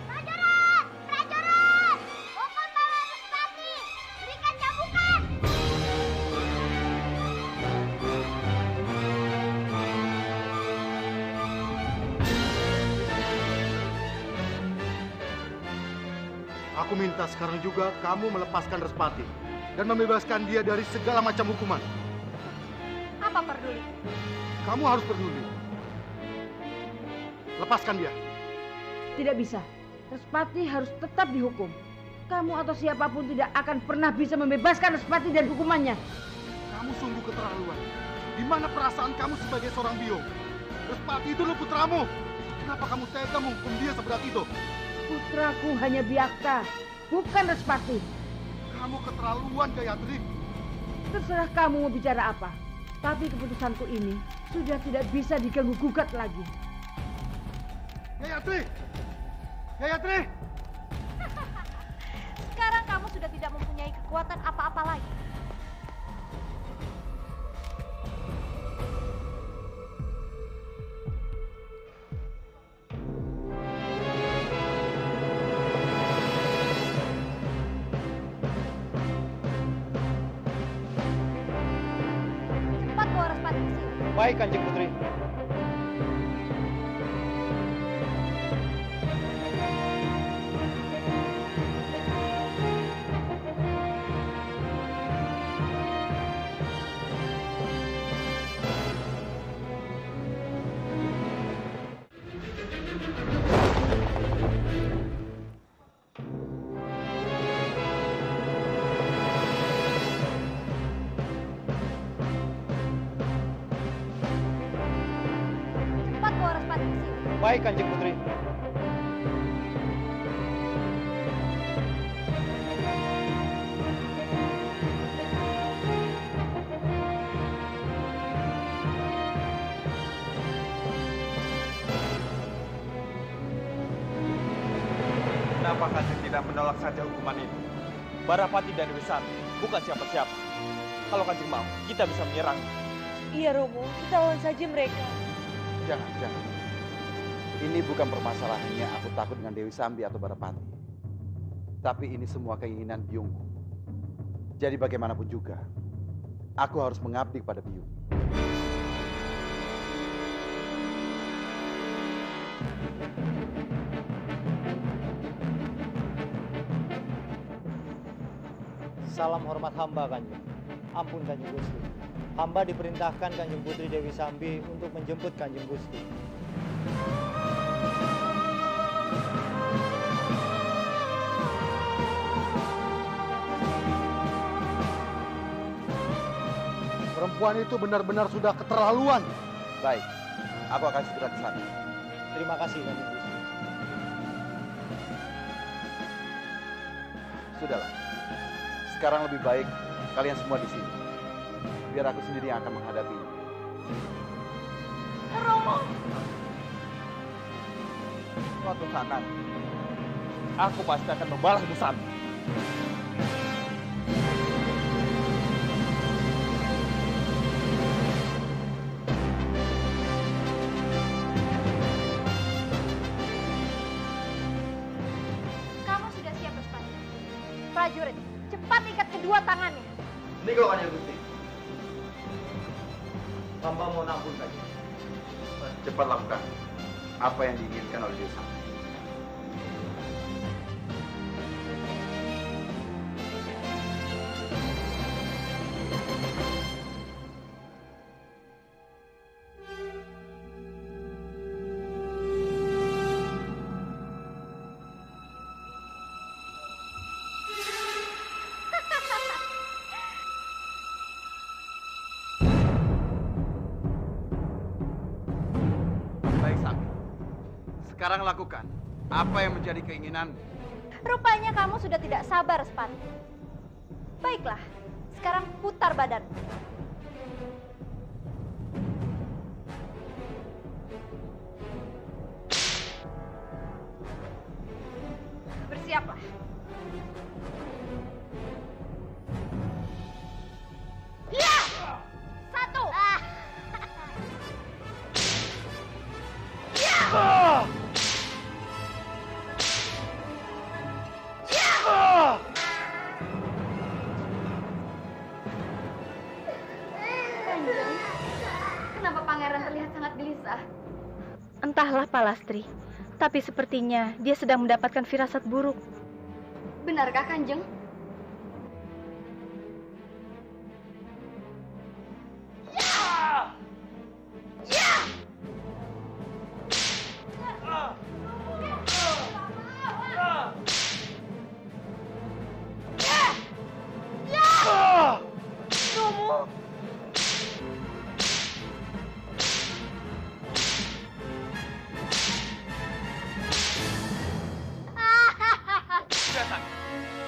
Prajurit! Prajurit! Hukum Paman Sespati! Berikan cambukan! Aku minta sekarang juga kamu melepaskan Respati dan membebaskan dia dari segala macam hukuman. Apa peduli? Kamu harus peduli. Lepaskan dia. Tidak bisa. Respati harus tetap dihukum. Kamu atau siapapun tidak akan pernah bisa membebaskan Respati dari hukumannya. Kamu sungguh keterlaluan. Di mana perasaan kamu sebagai seorang biong? Respati itu loh putramu. Kenapa kamu tega menghukum dia seberat itu? Putraku hanya Biakta, bukan Respati. Kamu keterlaluan, Gayatri. Terserah kamu mau bicara apa. Tapi keputusanku ini sudah tidak bisa diganggu-gugat lagi. Gayatri! Gayatri! Sekarang kamu sudah tidak mempunyai kekuatan apa-apa lagi. Cepat bawa Respati ke sini. Baik, Kanjeng Putri. Baik, Kanjeng Putri. Kenapa Kanjeng tidak menolak saja hukuman ini? Barapati dan Dewi Sambi bukan siapa-siapa. Kalau Kanjeng mau, kita bisa menyerang. Iya, Romo. Kita lawan saja mereka. Jangan. Ini bukan permasalahannya aku takut dengan Dewi Sambi atau Barapati. Tapi ini semua keinginan Biungku. Jadi bagaimanapun juga, aku harus mengabdi kepada Biung. Salam hormat hamba, Kanjeng. Ampun, Kanjeng Gusti. Hamba diperintahkan Kanjeng Putri Dewi Sambi untuk menjemput Kanjeng Gusti. Perempuan itu benar-benar sudah keterlaluan. Baik, aku akan segera ke sana. Terima kasih, Kanjeng Gusti. Sudahlah. Sekarang lebih baik kalian semua di sini. Biar aku sendiri yang akan menghadapinya. Romo! Suatu saat nanti, aku pasti akan membalas dosamu. Kamu sudah siap, Respati? Prajurit, cepat ikat kedua tangannya. Ini kau Kanjeng Gusti. Hamba mau ampun, Kanjeng. Cepat lakukan apa yang diinginkan oleh Dewi Sambi. Sekarang lakukan apa yang menjadi keinginanmu. Rupanya kamu sudah tidak sabar, Respati. Baiklah, sekarang putar badan. Bersiaplah. Ya! Satu. Ya! Kanjeng, kenapa pangeran terlihat sangat gelisah? Entahlah, Palastri. Tapi sepertinya dia sedang mendapatkan firasat buruk. Benarkah, Kanjeng?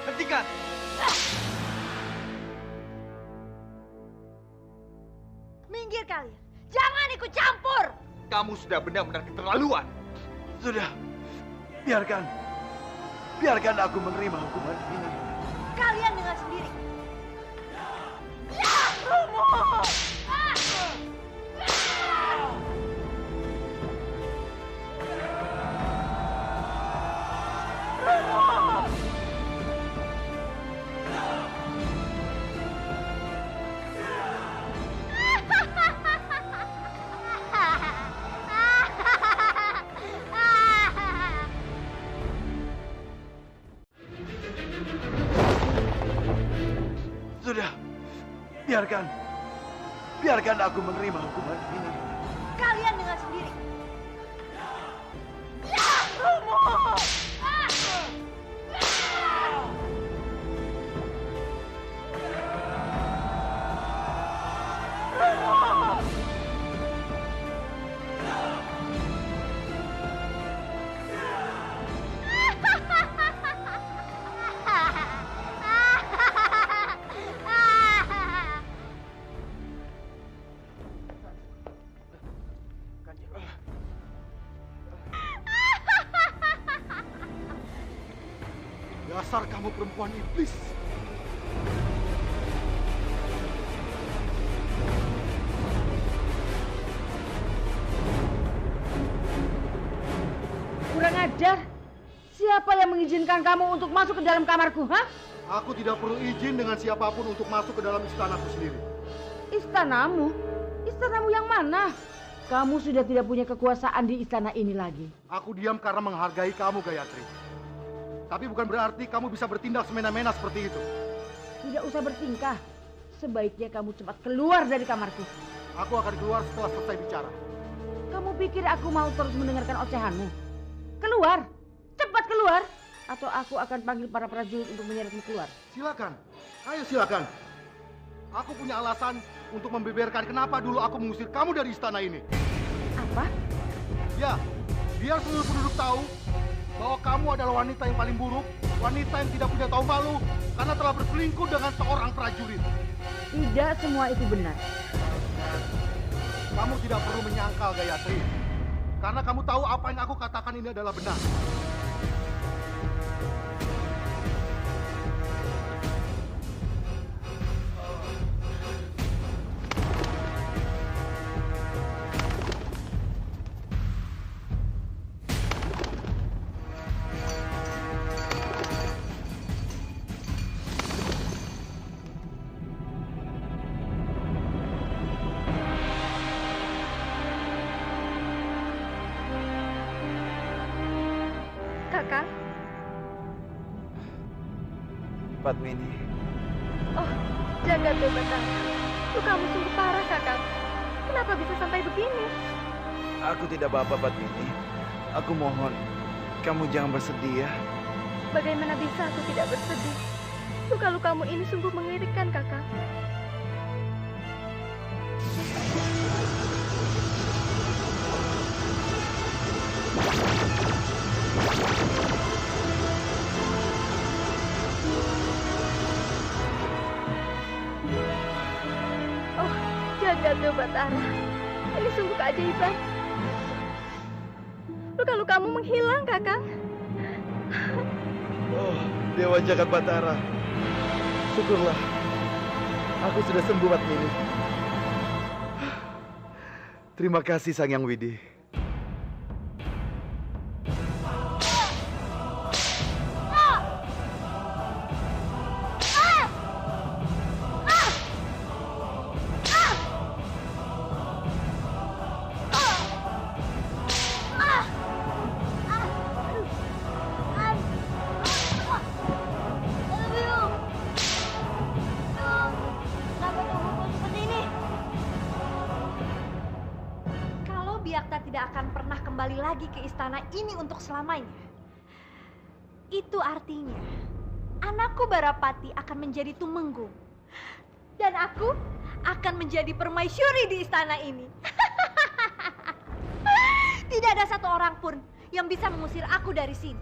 Hentikan! Minggir kalian. Jangan ikut campur. Kamu sudah benar-benar keterlaluan. Sudah, biarkan aku menerima hukuman ini. Kalian dengan sendiri. Ya, Romo! Sudah, biarkan aku menerima hukuman ini. Kalian dengan sendiri. Ya, Romo! Dasar kamu perempuan iblis. Kurang ajar. Siapa yang mengizinkan kamu untuk masuk ke dalam kamarku, ha? Aku tidak perlu izin dengan siapapun untuk masuk ke dalam istanaku sendiri. Istanamu? Istanamu yang mana? Kamu sudah tidak punya kekuasaan di istana ini lagi. Aku diam karena menghargai kamu, Gayatri. Tapi bukan berarti kamu bisa bertindak semena-mena seperti itu. Tidak usah bertingkah. Sebaiknya kamu cepat keluar dari kamarku. Aku akan keluar setelah selesai bicara. Kamu pikir aku mau terus mendengarkan ocehanmu? Keluar! Cepat keluar! Atau aku akan panggil para prajurit untuk menyeretmu keluar. Silakan. Ayo silakan. Aku punya alasan untuk membeberkan kenapa dulu aku mengusir kamu dari istana ini. Apa? Ya, biar seluruh penduduk tahu bahwa kamu adalah wanita yang paling buruk, wanita yang tidak punya tahu malu karena telah berselingkuh dengan seorang prajurit. Tidak semua itu benar. Kamu tidak perlu menyangkal, Gayatri. Karena kamu tahu apa yang aku katakan ini adalah benar. Kakang. Padmini. Oh, jaga tuh Batara. Lukamu sungguh parah, Kakang. Kenapa bisa sampai begini? Aku tidak apa-apa, Padmini. Aku mohon, kamu jangan bersedih ya. Bagaimana bisa aku tidak bersedih? Luka-lukamu ini sungguh mengerikan, Kakang. Oh, jaga tuh Batara. Ini sungguh keajaiban. Luka-lukamu menghilang, Kakang. Oh, Dewa Jagat Batara. Syukurlah. Aku sudah sembuh, Padmini. Terima kasih, Sang Yang Widi. Biakta tidak akan pernah kembali lagi ke istana ini untuk selamanya. Itu artinya anakku Barapati akan menjadi tumenggung dan aku akan menjadi permaisuri di istana ini. Tidak ada satu orang pun yang bisa mengusir aku dari sini.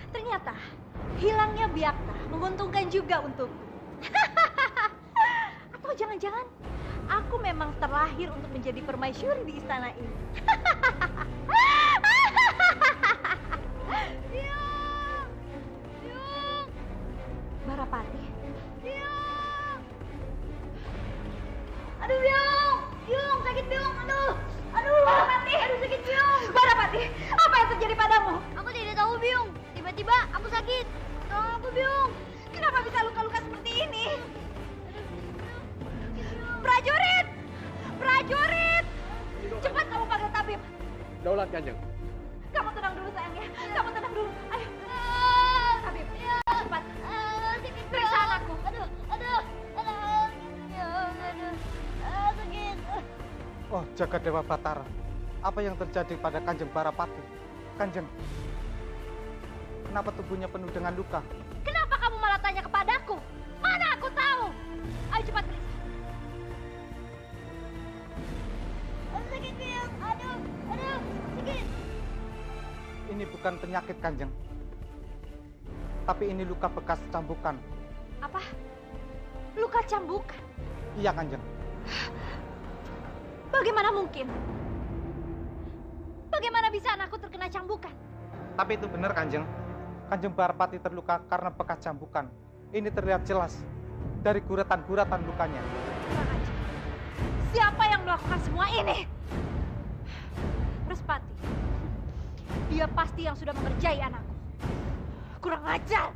Ternyata hilangnya Biakta menguntungkan juga untukku. Atau jangan-jangan aku memang terlahir untuk menjadi permaisuri di istana ini. Biung! Biung! Barapati? Biung! Aduh, Biung! Biung, sakit Biung! Aduh! Aduh, Barapati! Aduh, sakit Biung! Barapati, apa yang terjadi padamu? Aku tidak tahu, Biung. Tiba-tiba aku sakit. Tolong aku, Biung! Kenapa bisa luka-luka seperti ini? Prajurit! Prajurit! Cepat kamu panggil tabib. Daulat Kanjeng. Kamu tenang dulu sayangnya. Kamu tenang dulu. Ayo. Tabib. Cepat. Periksa anakku. Aduh. Sakit. Oh, jagat Dewa Batara. Apa yang terjadi pada Kanjeng Barapati? Kanjeng, kenapa tubuhnya penuh dengan luka? Kenapa kamu malah tanya kepadaku? Mana aku tahu? Ayo cepat periksa. Sakit, Biung. Aduh. Sakit. Ini bukan penyakit, Kanjeng. Tapi ini luka bekas cambukan. Apa? Luka cambukan? Iya, Kanjeng. Bagaimana mungkin? Bagaimana bisa anakku terkena cambukan? Tapi itu benar, Kanjeng. Kanjeng Barapati terluka karena bekas cambukan. Ini terlihat jelas dari guratan-guratan lukanya. Kurang ajar. Siapa yang melakukan semua ini? Respati. Dia pasti yang sudah mengerjai anakku. Kurang ajar.